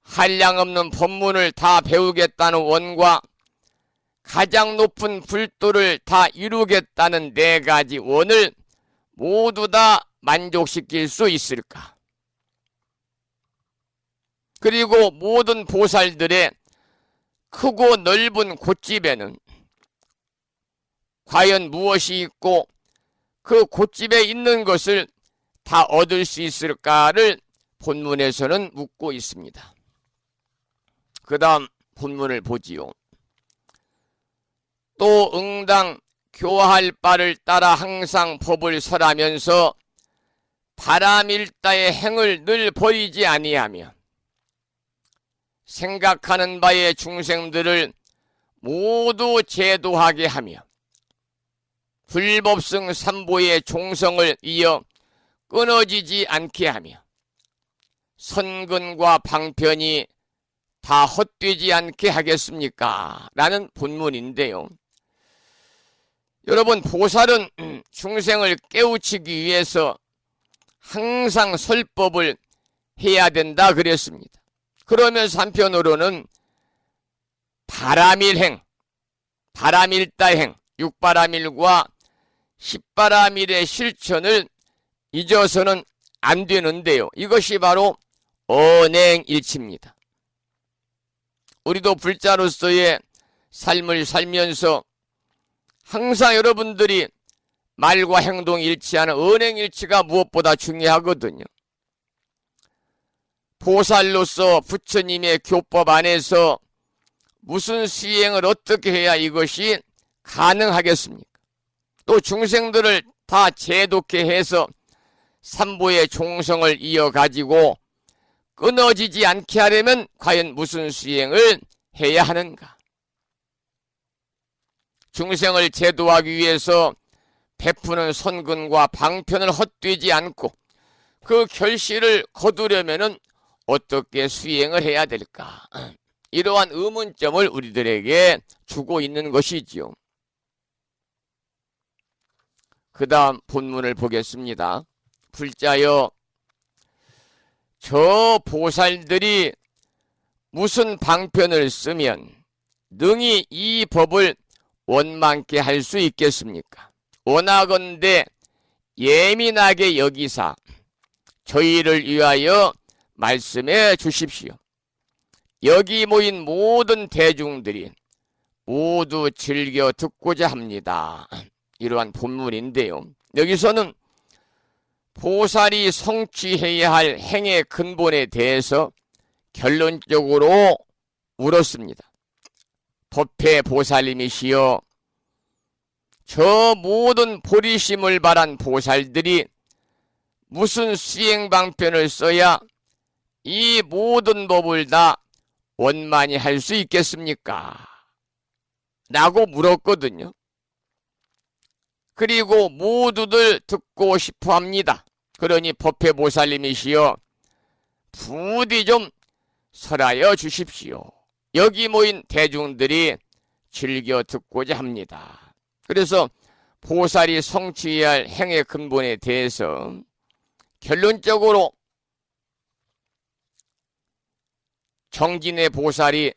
한량없는 법문을 다 배우겠다는 원과 가장 높은 불도를 다 이루겠다는 네 가지 원을 모두 다 만족시킬 수 있을까? 그리고 모든 보살들의 크고 넓은 곶집에는 과연 무엇이 있고 그 곶집에 있는 것을 다 얻을 수 있을까를 본문에서는 묻고 있습니다. 그 다음 본문을 보지요. 또 응당 교할 바를 따라 항상 법을 설하면서 바람일다의 행을 늘 버리지 아니하며 생각하는 바의 중생들을 모두 제도하게 하며 불법승 삼보의 종성을 이어 끊어지지 않게 하며 선근과 방편이 다 헛되지 않게 하겠습니까? 라는 본문인데요. 여러분, 보살은 중생을 깨우치기 위해서 항상 설법을 해야 된다 그랬습니다. 그러면서 한편으로는 바람일행, 바람일다행, 육바람일과 십바람일의 실천을 잊어서는 안 되는데요. 이것이 바로 언행일치입니다. 우리도 불자로서의 삶을 살면서 항상 여러분들이 말과 행동이 일치하는 언행일치가 무엇보다 중요하거든요. 보살로서 부처님의 교법 안에서 무슨 수행을 어떻게 해야 이것이 가능하겠습니까? 또 중생들을 다 제독해 해서 삼보의 종성을 이어가지고 끊어지지 않게 하려면 과연 무슨 수행을 해야 하는가? 중생을 제도하기 위해서 베푸는 선근과 방편을 헛되지 않고 그 결실을 거두려면 어떻게 수행을 해야 될까? 이러한 의문점을 우리들에게 주고 있는 것이지요. 그 다음 본문을 보겠습니다. 불자여, 저 보살들이 무슨 방편을 쓰면 능히 이 법을 원만케 할 수 있겠습니까? 원하건대 예민하게 여기사 저희를 위하여 말씀해 주십시오. 여기 모인 모든 대중들이 모두 즐겨 듣고자 합니다. 이러한 본문인데요. 여기서는 보살이 성취해야 할 행의 근본에 대해서 결론적으로 물었습니다. 법회 보살님이시여, 저 모든 보리심을 바란 보살들이 무슨 수행방편을 써야 이 모든 법을 다 원만히 할 수 있겠습니까? 라고 물었거든요. 그리고 모두들 듣고 싶어 합니다. 그러니 법회 보살님이시여, 부디 좀 설하여 주십시오. 여기 모인 대중들이 즐겨 듣고자 합니다. 그래서 보살이 성취해야 할 행의 근본에 대해서 결론적으로 정진의 보살이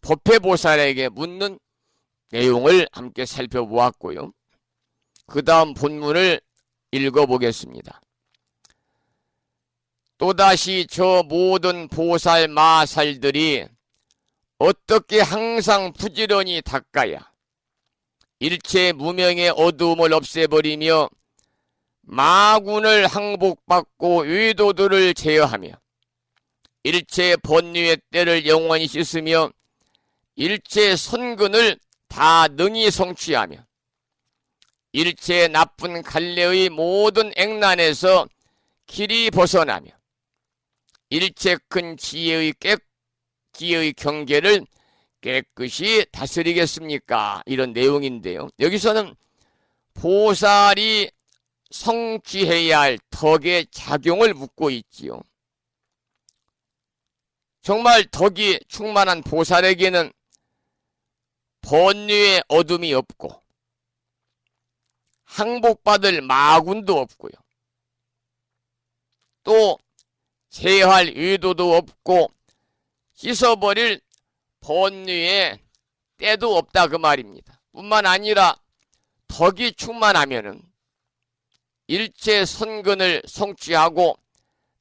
법회 보살에게 묻는 내용을 함께 살펴보았고요. 그 다음 본문을 읽어보겠습니다. 또다시 저 모든 보살 마살들이 어떻게 항상 부지런히 닦아야 일체 무명의 어두움을 없애버리며 마군을 항복받고 의도들을 제어하며 일체 번뇌의 때를 영원히 씻으며 일체 선근을 다 능히 성취하며 일체 나쁜 갈래의 모든 액난에서 길이 벗어나며 일체 큰 지혜의 경계를 깨끗이 다스리겠습니까? 이런 내용인데요. 여기서는 보살이 성취해야 할 덕의 작용을 묻고 있지요. 정말 덕이 충만한 보살에게는 번뇌의 어둠이 없고 항복받을 마군도 없고요. 또 제할 의도도 없고 씻어버릴 번뇌의 때도 없다 그 말입니다. 뿐만 아니라 덕이 충만하면은 일체 선근을 성취하고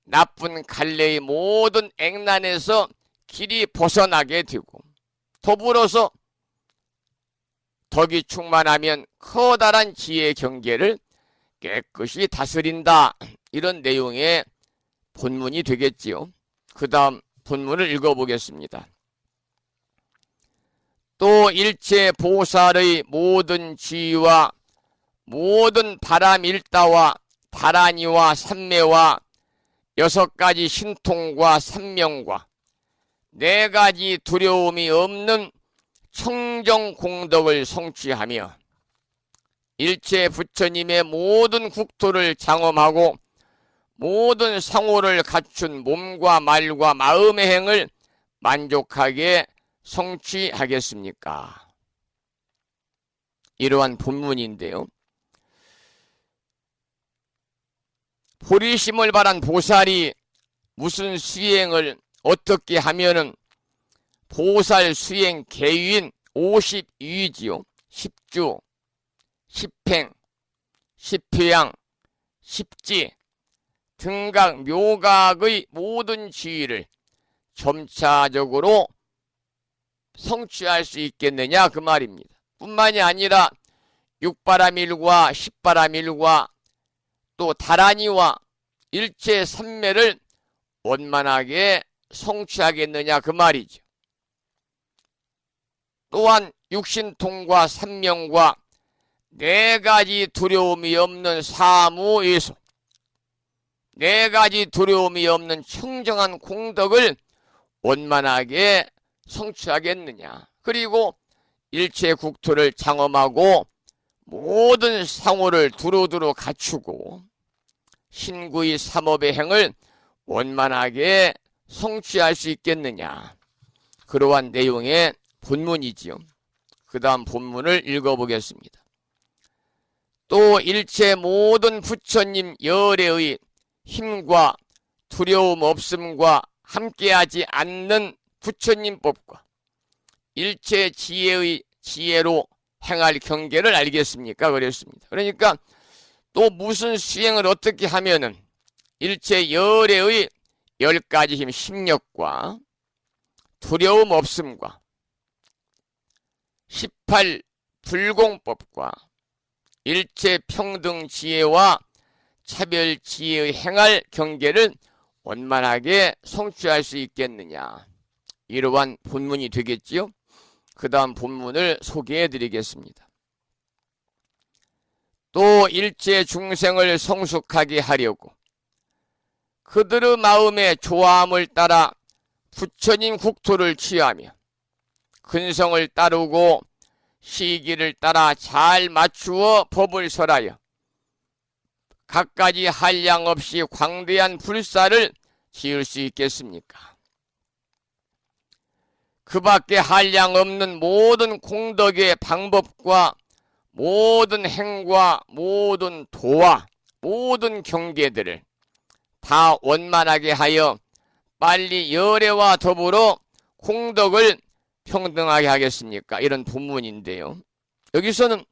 나쁜 갈래의 모든 액난에서 길이 벗어나게 되고 더불어서 덕이 충만하면 커다란 지혜의 경계를 깨끗이 다스린다. 이런 내용의 본문이 되겠지요. 그 다음 본문을 읽어보겠습니다. 또 일체 보살의 모든 지위와 모든 바람일다와 다란이와 삼매와 6가지 신통과 삼명과 4가지 두려움이 없는 청정공덕을 성취하며 일체 부처님의 모든 국토를 장엄하고 모든 상호를 갖춘 몸과 말과 마음의 행을 만족하게 성취하겠습니까? 이러한 본문인데요. 보리심을 발한 보살이 무슨 수행을 어떻게 하면은 보살 수행 계유인 50유지요. 10주, 10행, 10회양, 10지, 등각, 묘각의 모든 지위를 점차적으로 성취할 수 있겠느냐 그 말입니다. 뿐만이 아니라 육바라밀과 십바라밀과 또 다란이와 일체 삼매를 원만하게 성취하겠느냐 그 말이죠. 또한 육신통과 삼명과 4가지 두려움이 없는 사무예수, 4가지 두려움이 없는 청정한 공덕을 원만하게 성취하겠느냐. 그리고 일체 국토를 장엄하고 모든 상호를 두루두루 갖추고 신구의 삼업의 행을 원만하게 성취할 수 있겠느냐. 그러한 내용의 본문이지요. 그 다음 본문을 읽어보겠습니다. 또 일체 모든 부처님 열애의 힘과 두려움 없음과 함께하지 않는 부처님 법과 일체 지혜의 지혜로 행할 경계를 알겠습니까? 그랬습니다. 그러니까 또 무슨 수행을 어떻게 하면은 일체 열애의 10가지 힘 심력과 두려움 없음과 18 불공법과 일체 평등 지혜와 차별 지혜의 행할 경계를 원만하게 성취할 수 있겠느냐. 이러한 본문이 되겠지요. 그 다음 본문을 소개해 드리겠습니다. 또 일체 중생을 성숙하게 하려고 그들의 마음의 조함을 따라 부처님 국토를 취하며 근성을 따르고 시기를 따라 잘 맞추어 법을 설하여 갖가지 한량 없이 광대한 불사를 지을 수 있겠습니까? 그 밖에 한량 없는 모든 공덕의 방법과 모든 행과 모든 도와 모든 경계들을 다 원만하게 하여 빨리 열애와 더불어 공덕을 평등하게 하겠습니까? 이런 본문인데요. 여기서는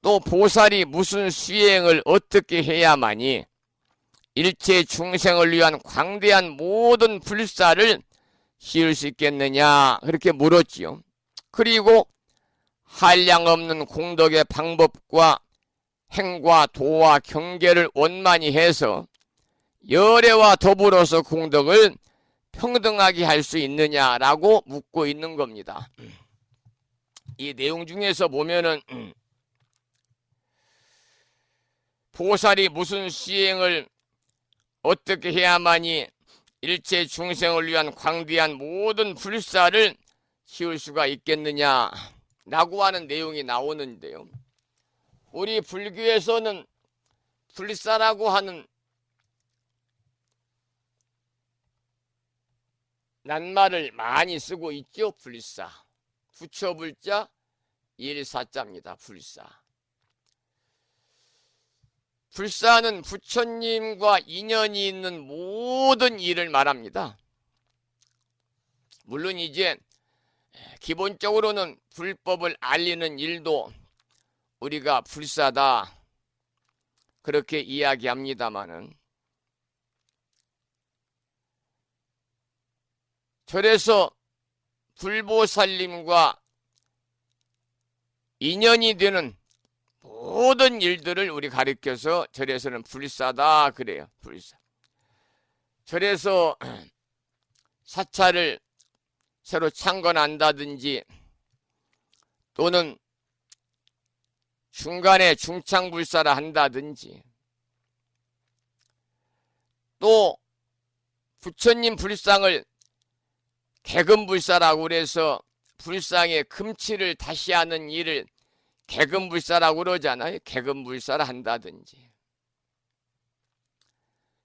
또 보살이 무슨 수행을 어떻게 해야만이 일체 중생을 위한 광대한 모든 불사를 지을 수 있겠느냐 그렇게 물었지요. 그리고 한량 없는 공덕의 방법과 행과 도와 경계를 원만히 해서 열애와 더불어서 공덕을 평등하게 할 수 있느냐라고 묻고 있는 겁니다. 이 내용 중에서 보면은 보살이 무슨 수행을 어떻게 해야만이 일체 중생을 위한 광대한 모든 불사를 지을 수가 있겠느냐라고 하는 내용이 나오는데요. 우리 불교에서는 불사라고 하는 낱말을 많이 쓰고 있죠. 불사. 부처불자 일사자입니다. 불사. 불사는 부처님과 인연이 있는 모든 일을 말합니다. 물론 이제 기본적으로는 불법을 알리는 일도 우리가 불사다 그렇게 이야기합니다마는 절에서 불보살님과 인연이 되는 모든 일들을 우리 가르쳐서 절에서는 불사다 그래요. 불사. 절에서 사찰을 새로 창건한다든지 또는 중간에 중창불사를 한다든지 또 부처님 불상을 개금불사라고 그래서 불상에 금치를 다시 하는 일을 개금불사라고 그러잖아요. 개금불사를 한다든지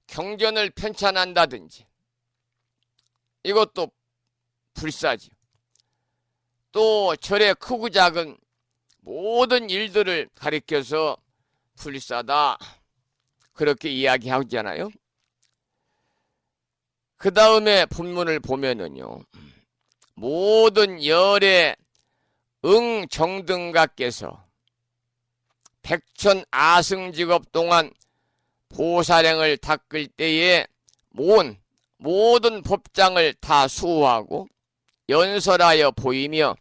경전을 편찬한다든지 이것도 불사지. 또 절의 크고 작은 모든 일들을 가리켜서 불사다 그렇게 이야기하잖아요. 그 다음에 본문을 보면은요, 모든 열의 응정등가께서 백천 아승직업 동안 보살행을 닦을 때에 모든 법장을 다 수호하고 연설하여 보이며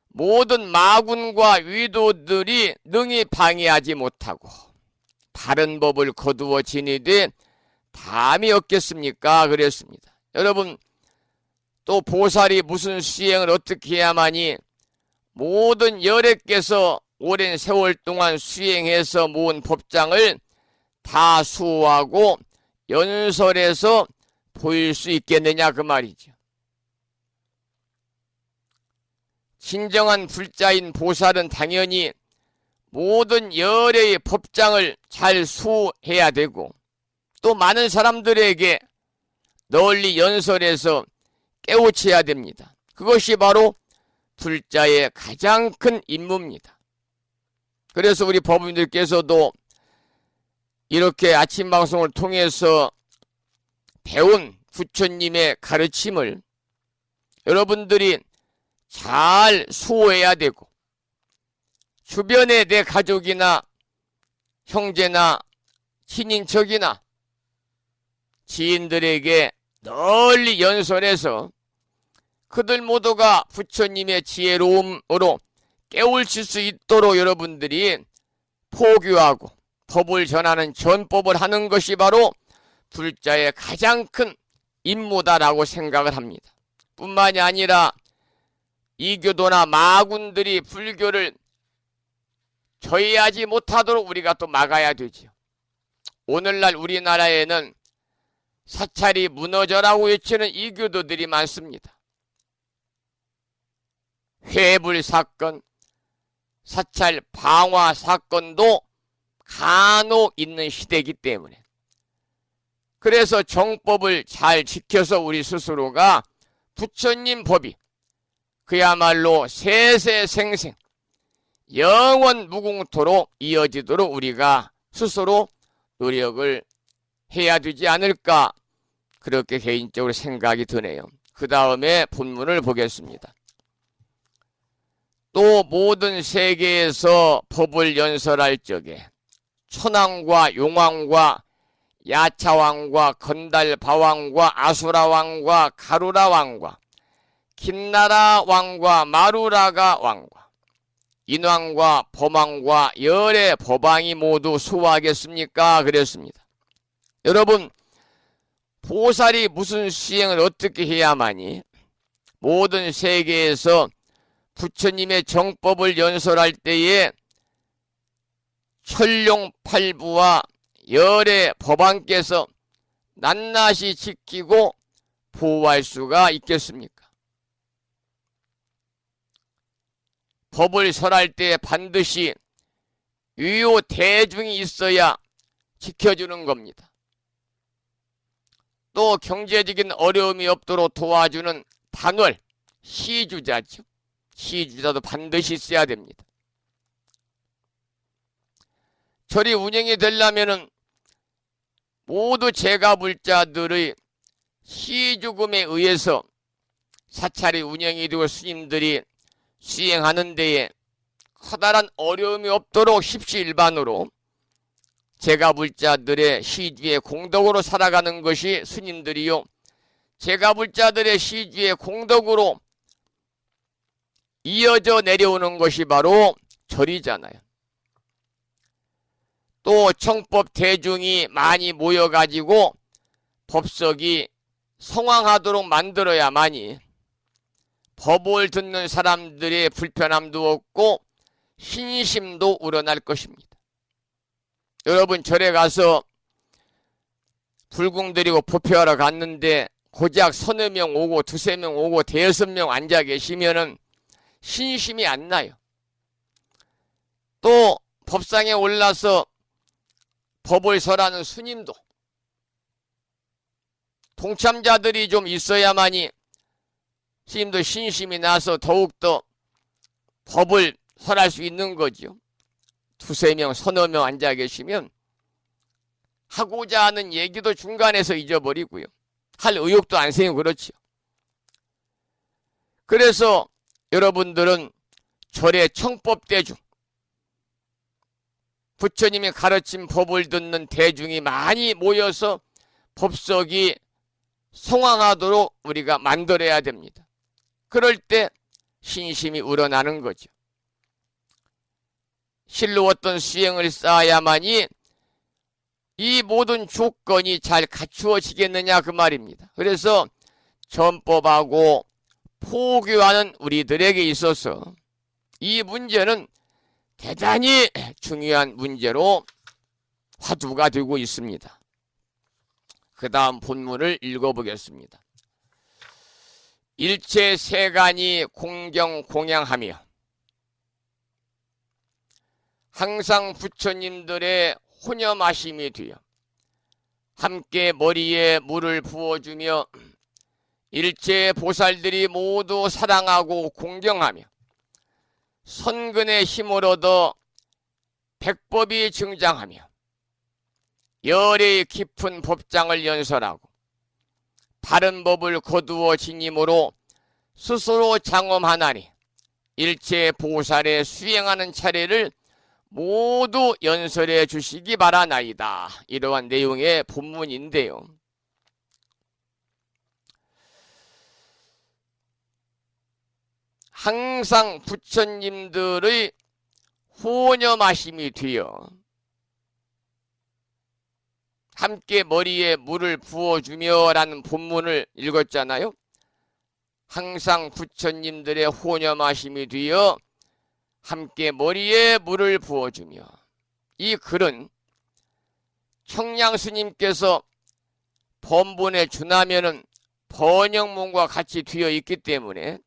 모든 마군과 위도들이 능히 방해하지 못하고 바른 법을 거두어 지니되 담이 없겠습니까? 그랬습니다. 여러분, 또 보살이 무슨 수행을 어떻게 해야만이 모든 열애께서 오랜 세월 동안 수행해서 모은 법장을 다 수호하고 연설해서 보일 수 있겠느냐 그 말이죠. 진정한 불자인 보살은 당연히 모든 열애의 법장을 잘 수호해야 되고 또 많은 사람들에게 널리 연설해서 깨우쳐야 됩니다. 그것이 바로 불자의 가장 큰 임무입니다. 그래서 우리 법인들께서도 이렇게 아침 방송을 통해서 배운 부처님의 가르침을 여러분들이 잘 수호해야 되고 주변에 내 가족이나 형제나 친인척이나 지인들에게 널리 연설해서 그들 모두가 부처님의 지혜로움으로 깨우칠 수 있도록 여러분들이 포교하고 법을 전하는 전법을 하는 것이 바로 불자의 가장 큰 임무다라고 생각을 합니다. 뿐만이 아니라 이교도나 마군들이 불교를 저해하지 못하도록 우리가 또 막아야 되죠. 오늘날 우리나라에는 사찰이 무너져라고 외치는 이교도들이 많습니다. 회불 사건, 사찰 방화 사건도 간혹 있는 시대이기 때문에 그래서 정법을 잘 지켜서 우리 스스로가 부처님 법이 그야말로 세세생생 영원 무궁토록 이어지도록 우리가 스스로 노력을 해야 되지 않을까 그렇게 개인적으로 생각이 드네요. 그 다음에 본문을 보겠습니다. 또 모든 세계에서 법을 연설할 적에 천왕과 용왕과 야차왕과 건달바왕과 아수라왕과 가루라왕과 김나라왕과 마루라가 왕과 인왕과 범왕과 열의 법왕이 모두 수호하겠습니까? 그랬습니다. 여러분, 보살이 무슨 수행을 어떻게 해야만이 모든 세계에서 부처님의 정법을 연설할 때에 천룡팔부와 열의 법왕께서 낱낱이 지키고 보호할 수가 있겠습니까? 법을 설할 때 반드시 유효 대중이 있어야 지켜주는 겁니다. 또 경제적인 어려움이 없도록 도와주는 단월, 시주자죠. 시주자도 반드시 있어야 됩니다. 절이 운영이 되려면은 모두 제가불자들의 시주금에 의해서 사찰이 운영이 되고 스님들이 수행하는 데에 커다란 어려움이 없도록 십시일반으로 제가불자들의 시주의 공덕으로 살아가는 것이 스님들이요, 제가불자들의 시주의 공덕으로 이어져 내려오는 것이 바로 절이잖아요. 또 청법 대중이 많이 모여가지고 법석이 성황하도록 만들어야만이 법을 듣는 사람들의 불편함도 없고 신심도 우러날 것입니다. 여러분, 절에 가서 불궁 들이고 법회하러 갔는데 고작 서너 명 오고 두세 명 오고 대여섯 명 앉아 계시면은 신심이 안 나요. 또 법상에 올라서 법을 설하는 스님도 동참자들이 좀 있어야만이 스님도 신심이 나서 더욱더 법을 설할 수 있는 거죠. 두세 명, 서너 명 앉아 계시면 하고자 하는 얘기도 중간에서 잊어버리고요. 할 의욕도 안 생기고 그렇죠. 그래서 여러분들은 절의 청법대중, 부처님이 가르친 법을 듣는 대중이 많이 모여서 법석이 성황하도록 우리가 만들어야 됩니다. 그럴 때 신심이 우러나는 거죠. 실로 어떤 수행을 쌓아야만이 이 모든 조건이 잘 갖추어지겠느냐 그 말입니다. 그래서 전법하고 포교하는 우리들에게 있어서 이 문제는 대단히 중요한 문제로 화두가 되고 있습니다. 그 다음 본문을 읽어보겠습니다. 일체 세간이 공경 공양하며 항상 부처님들의 혼염하심이 되어 함께 머리에 물을 부어주며 일체 보살들이 모두 사랑하고 공경하며 선근의 힘을 얻어 백법이 증장하며 열의 깊은 법장을 연설하고 바른 법을 거두어 지님으로 스스로 장엄하나니 일체 보살의 수행하는 차례를 모두 연설해 주시기 바라나이다. 이러한 내용의 본문인데요. 항상 부처님들의 혼염하심이 되어 함께 머리에 물을 부어주며 라는 본문을 읽었잖아요. 항상 부처님들의 혼염하심이 되어 함께 머리에 물을 부어주며, 이 글은 청량스님께서 번본에 준하면은 번역문과 같이 되어 있기 때문에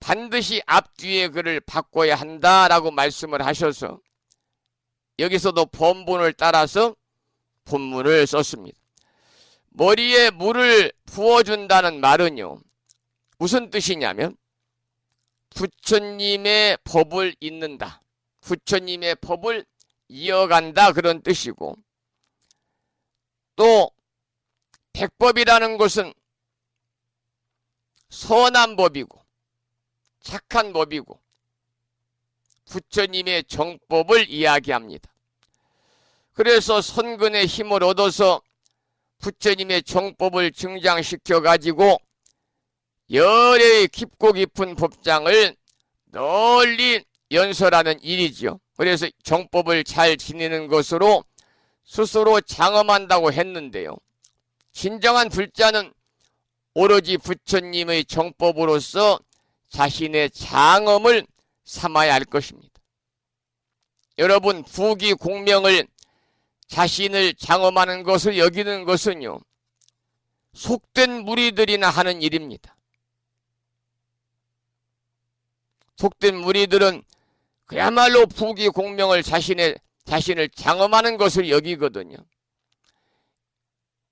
반드시 앞뒤의 글을 바꿔야 한다라고 말씀을 하셔서 여기서도 번본을 따라서 본문을 썼습니다. 머리에 물을 부어준다는 말은요, 무슨 뜻이냐면 부처님의 법을 잇는다, 부처님의 법을 이어간다, 그런 뜻이고, 또 백법이라는 것은 선한 법이고 착한 법이고 부처님의 정법을 이야기합니다. 그래서 선근의 힘을 얻어서 부처님의 정법을 증장시켜 가지고 열의 깊고 깊은 법장을 널리 연설하는 일이죠. 그래서 정법을 잘 지니는 것으로 스스로 장엄한다고 했는데요, 진정한 불자는 오로지 부처님의 정법으로서 자신의 장엄을 삼아야 할 것입니다. 여러분, 부귀 공명을 자신을 장엄하는 것을 여기는 것은요, 속된 무리들이나 하는 일입니다. 속된 무리들은 그야말로 부귀 공명을 자신을 장엄하는 것을 여기거든요.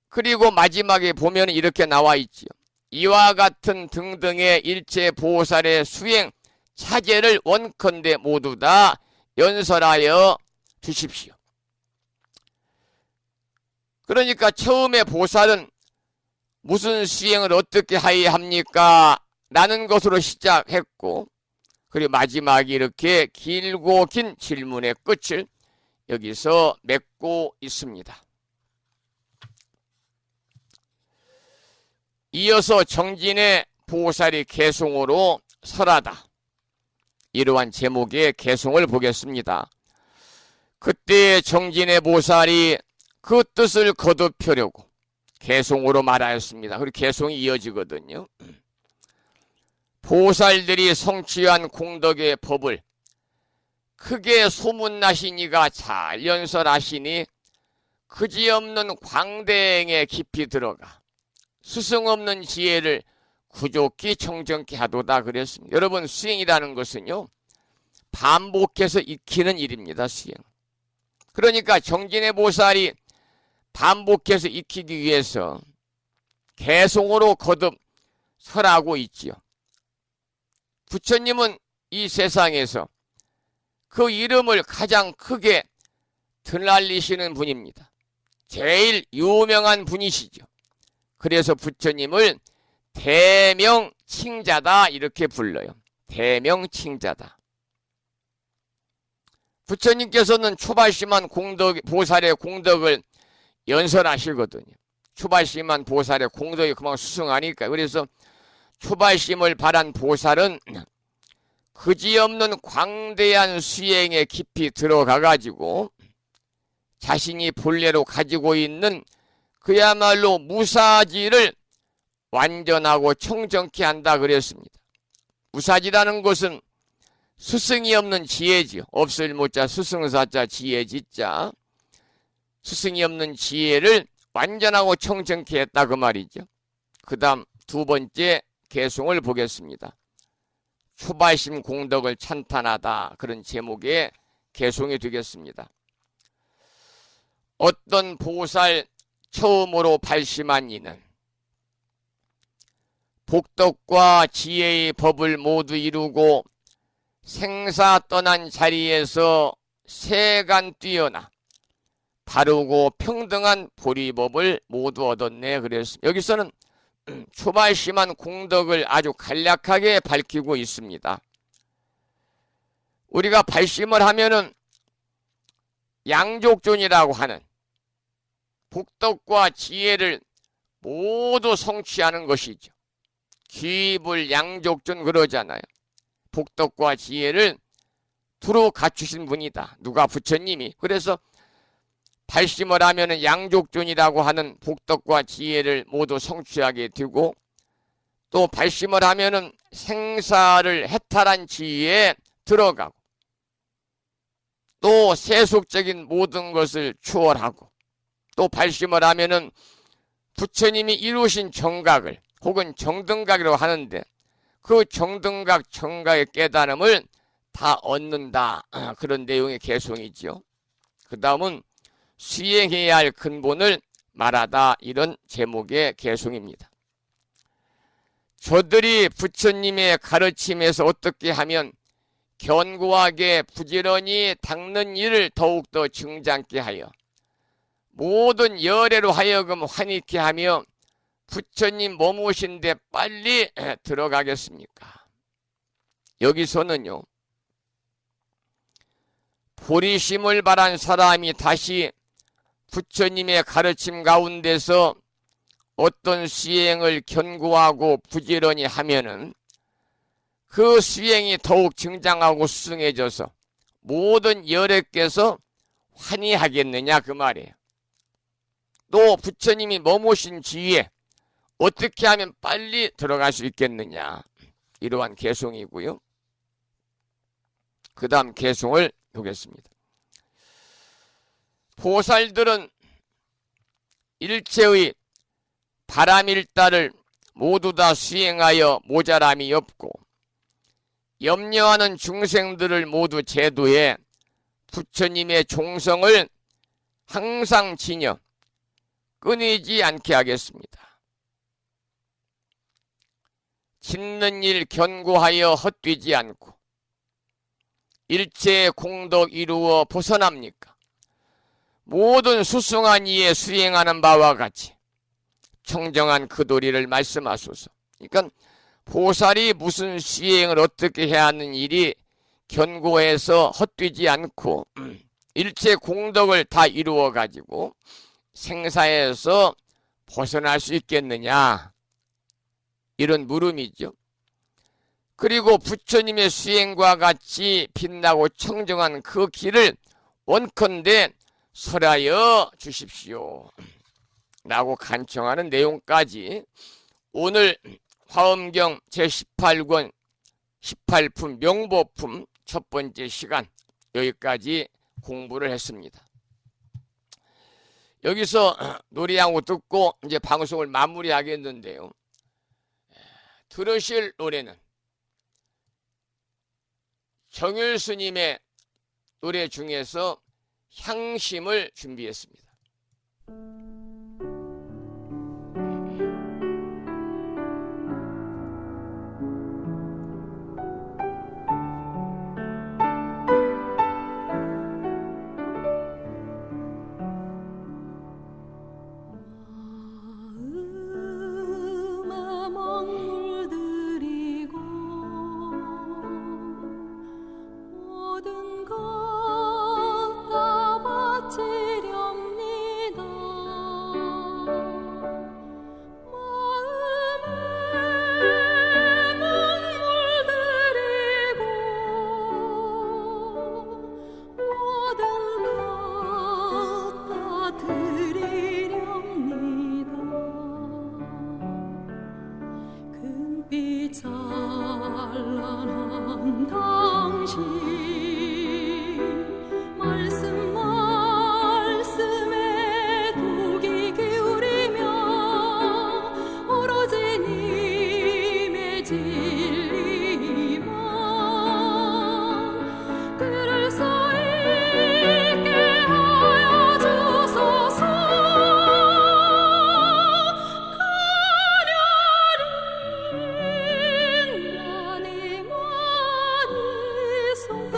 그리고 마지막에 보면 이렇게 나와 있지요. 이와 같은 등등의 일체 보살의 수행 차제를 원컨대 모두 다 연설하여 주십시오. 그러니까 처음에 보살은 무슨 수행을 어떻게 하여야 합니까? 라는 것으로 시작했고, 그리고 마지막에 이렇게 길고 긴 질문의 끝을 여기서 맺고 있습니다. 이어서 정진의 보살이 개송으로 설하다, 이러한 제목의 개송을 보겠습니다. 그때 정진의 보살이 그 뜻을 거듭하려고 개송으로 말하였습니다. 그리고 개송이 이어지거든요. 보살들이 성취한 공덕의 법을 크게 소문나시니가 잘 연설하시니 그지없는 광대행에 깊이 들어가 스승 없는 지혜를 구족히 청정케 하도다 그랬습니다. 여러분, 수행이라는 것은요, 반복해서 익히는 일입니다. 수행. 그러니까 정진의 보살이 반복해서 익히기 위해서 개송으로 거듭 설하고 있지요. 부처님은 이 세상에서 그 이름을 가장 크게 드날리시는 분입니다. 제일 유명한 분이시죠. 그래서 부처님을 대명칭자다 이렇게 불러요. 대명칭자다. 부처님께서는 초발심한 보살의 공덕을 연설하시거든요. 초발심한 보살의 공덕이 그만 수승하니까. 그래서 초발심을 바란 보살은 그지없는 광대한 수행에 깊이 들어가가지고 자신이 본래로 가지고 있는 그야말로 무사지를 완전하고 청정케 한다 그랬습니다. 무사지라는 것은 스승이 없는 지혜지요. 없을 못자 스승사자 지혜지자. 스승이 없는 지혜를 완전하고 청정케 했다 그 말이죠. 그 다음 두 번째 개송을 보겠습니다. 초발심 공덕을 찬탄하다 그런 제목의 개송이 되겠습니다. 어떤 보살 처음으로 발심한 이는 복덕과 지혜의 법을 모두 이루고 생사 떠난 자리에서 세간 뛰어나 바르고 평등한 보리법을 모두 얻었네 그랬습니다. 여기서는 초발심한 공덕을 아주 간략하게 밝히고 있습니다. 우리가 발심을 하면은 양족존이라고 하는 복덕과 지혜를 모두 성취하는 것이죠. 귀불 양족존 그러잖아요. 복덕과 지혜를 두루 갖추신 분이다. 누가? 부처님이. 그래서 발심을 하면은 양족존이라고 하는 복덕과 지혜를 모두 성취하게 되고, 또 발심을 하면은 생사를 해탈한 지혜에 들어가고, 또 세속적인 모든 것을 추월하고, 또 발심을 하면은 부처님이 이루신 정각을 혹은 정등각이라고 하는데 그 정등각 정각의 깨달음을 다 얻는다. 그런 내용의 개송이죠. 그 다음은 수행해야 할 근본을 말하다 이런 제목의 개송입니다. 저들이 부처님의 가르침에서 어떻게 하면 견고하게 부지런히 닦는 일을 더욱더 증장케 하여 모든 열애로 하여금 환희케 하며 부처님 머무신데 빨리 들어가겠습니까? 여기서는요, 보리심을 바란 사람이 다시 부처님의 가르침 가운데서 어떤 수행을 견고하고 부지런히 하면은 그 수행이 더욱 증장하고 수승해져서 모든 열애께서 환희하겠느냐 그 말이에요. 또 부처님이 머무신 지위에 어떻게 하면 빨리 들어갈 수 있겠느냐, 이러한 개송이고요. 그 다음 개송을 보겠습니다. 보살들은 일체의 바람일다를 모두 다 수행하여 모자람이 없고 염려하는 중생들을 모두 제도해 부처님의 종성을 항상 지녀 끊이지 않게 하겠습니다. 짓는 일 견고하여 헛되지 않고 일체의 공덕 이루어 벗어납니까? 모든 수승한 이에 수행하는 바와 같이 청정한 그 도리를 말씀하소서. 그러니까 보살이 무슨 수행을 어떻게 해야 하는 일이 견고해서 헛되지 않고 일체 공덕을 다 이루어 가지고 생사에서 벗어날 수 있겠느냐, 이런 물음이죠. 그리고 부처님의 수행과 같이 빛나고 청정한 그 길을 원컨대 설하여 주십시오 라고 간청하는 내용까지 오늘 화엄경 제18권 18품 명보품 첫 번째 시간 여기까지 공부를 했습니다. 여기서 노래 한 곡 듣고 이제 방송을 마무리하겠는데요. 들으실 노래는 정율 스님의 노래 중에서 향심을 준비했습니다. 마음에 먹물들이고 모든 것 다 바치렵니다. 마음에 먹물들이고 모든 것 다 드리렵니다. 금빛 찬란한 당신 말씀에 독이 기울이며 오로지 님의 진리만 들을 수 있게 하여 주소서. 가련히 나니 많이 소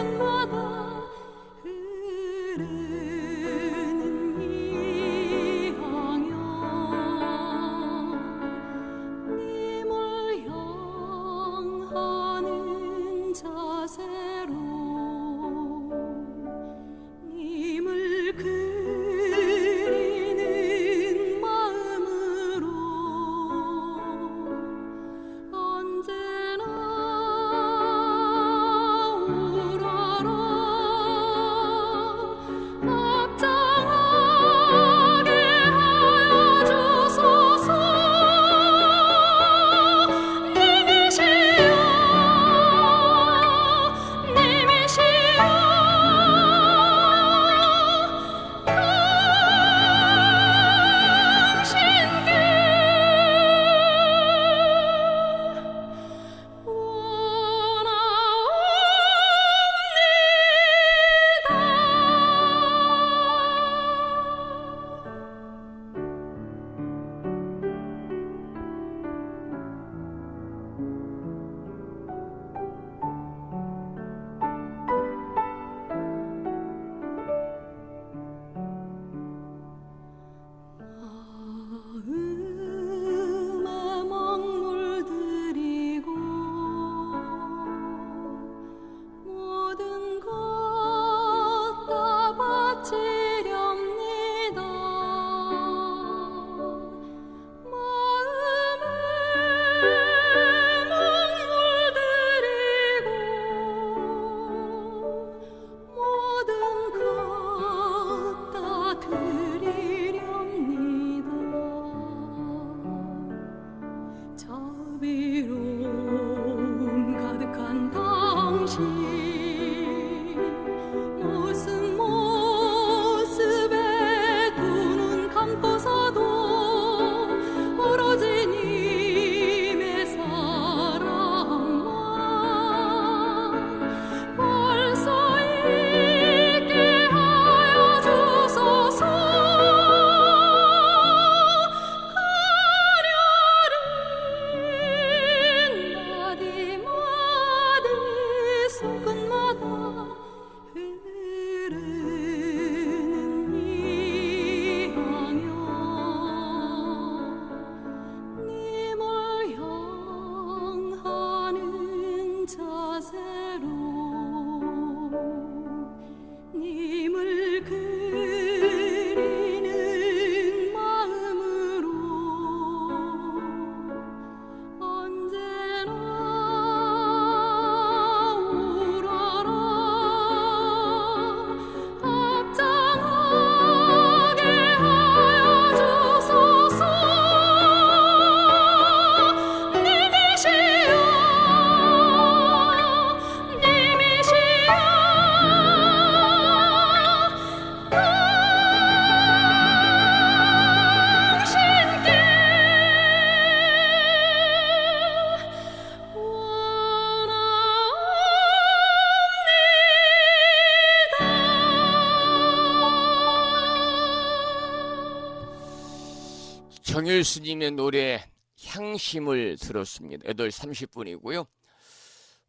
정일 스님의 노래 향심을 들었습니다. 8시 30분이고요.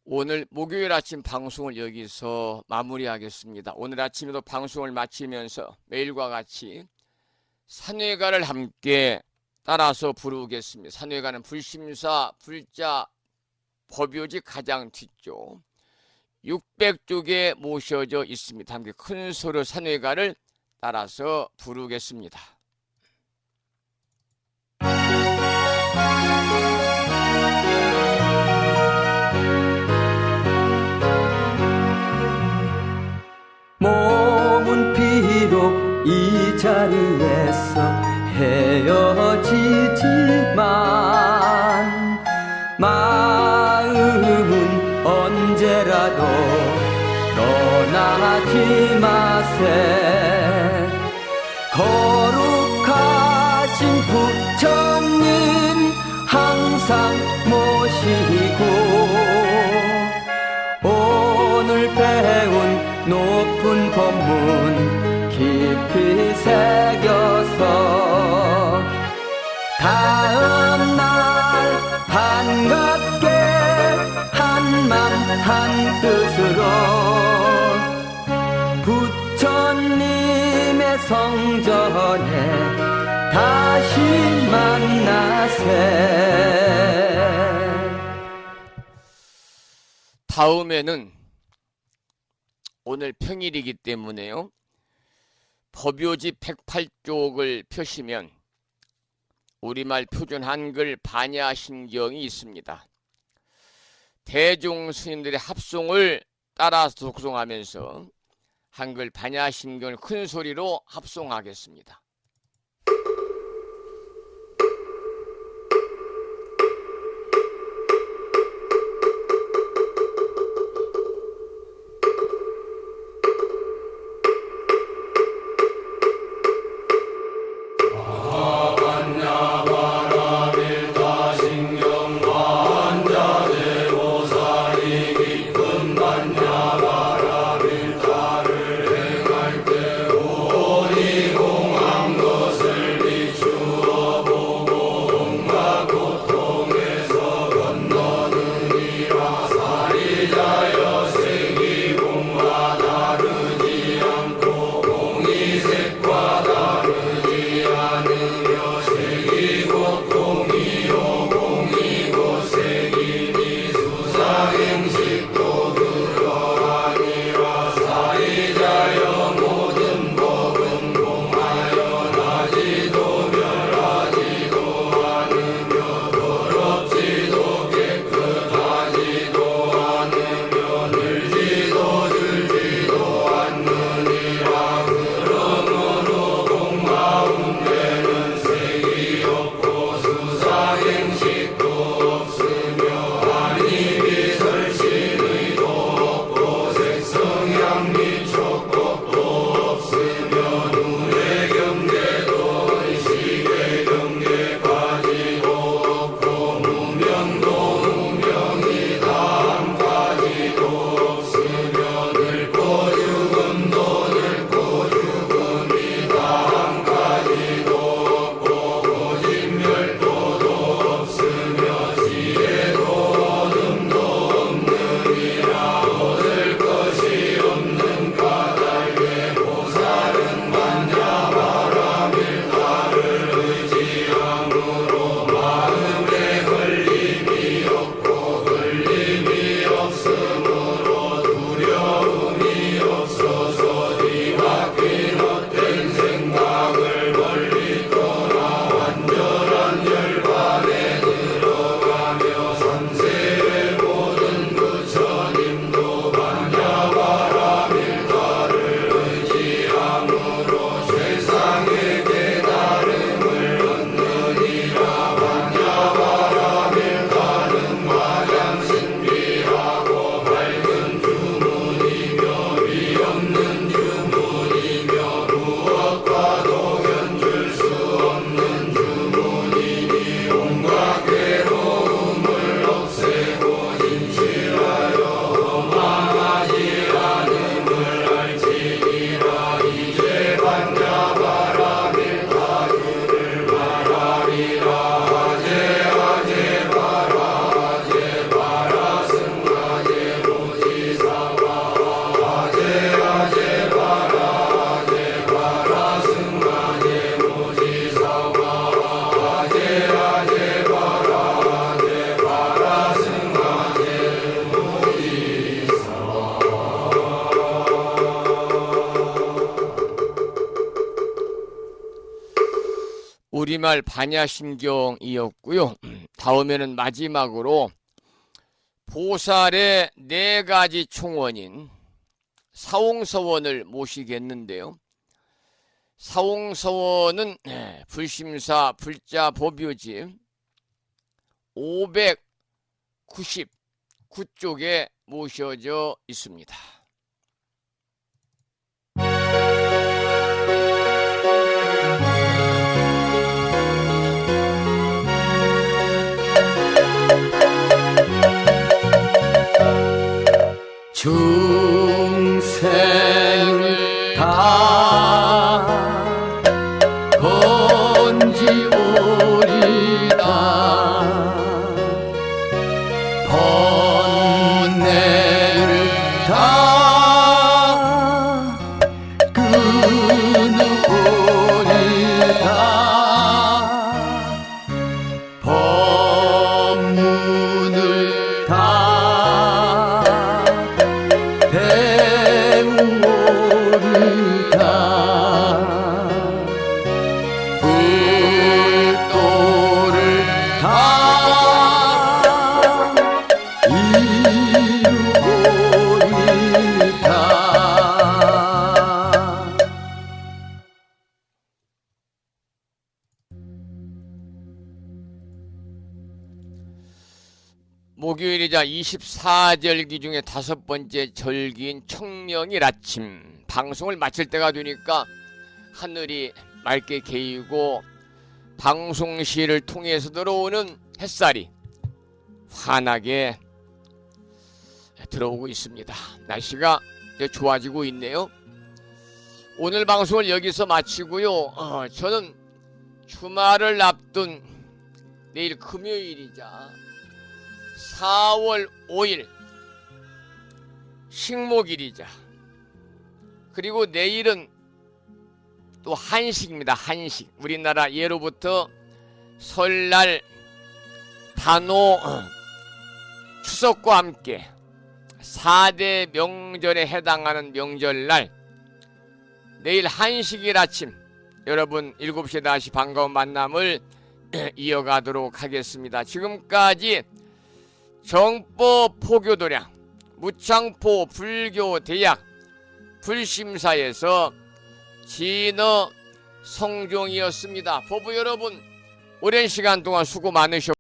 오늘 목요일 아침 방송을 여기서 마무리하겠습니다. 오늘 아침에도 방송을 마치면서 매일과 같이 산회가를 함께 따라서 부르겠습니다. 산회가는 불심사, 불자, 법요지 가장 뒤쪽 600쪽에 모셔져 있습니다. 함께 큰 소리로 산회가를 따라서 부르겠습니다. 몸은 비록 이 자리에서 헤어지지만 마음은 언제라도 떠나지 마세. 거룩하신 부처님 항상 모시고 오늘 배운 높은 법문 깊이 새겨서 다음날 반갑게 한맘 한뜻으로 부처님의 성전에 다시 만나세. 다음에는 오늘 평일이기 때문에요. 법요지 108쪽을 펴시면 우리말 표준 한글 반야신경이 있습니다. 대종 스님들의 합송을 따라서 독송하면서 한글 반야신경을 큰 소리로 합송하겠습니다. 오리공항 우리말 반야심경이었고요. 다음에는 마지막으로 보살의 4가지 총원인 사홍서원을 모시겠는데요. 사홍서원은 불심사 불자법요집 599쪽에 모셔져 있습니다. 중생을 다 건지오리다 번뇌를 다 끊으오리다 법문을 다 배우오리다 불도를 다 이루오리다 목요일이자 24절기 중에 5번째 절기인 청명일 아침, 방송을 마칠 때가 되니까 하늘이 맑게 개이고 방송실을 통해서 들어오는 햇살이 환하게 들어오고 있습니다. 날씨가 이제 좋아지고 있네요. 오늘 방송을 여기서 마치고요. 저는 주말을 앞둔 내일 금요일이자 4월 5일 식목일이자 그리고 내일은 또 한식입니다. 한식. 우리나라 예로부터 설날 단오 추석과 함께 4대 명절에 해당하는 명절날 내일 한식일 아침 여러분 7시에 다시 반가운 만남을 이어가도록 하겠습니다. 지금까지 정법 포교도량 무창포 불교대학 불심사에서 진어 성종이었습니다. 법부 여러분 오랜 시간 동안 수고 많으셨습니다.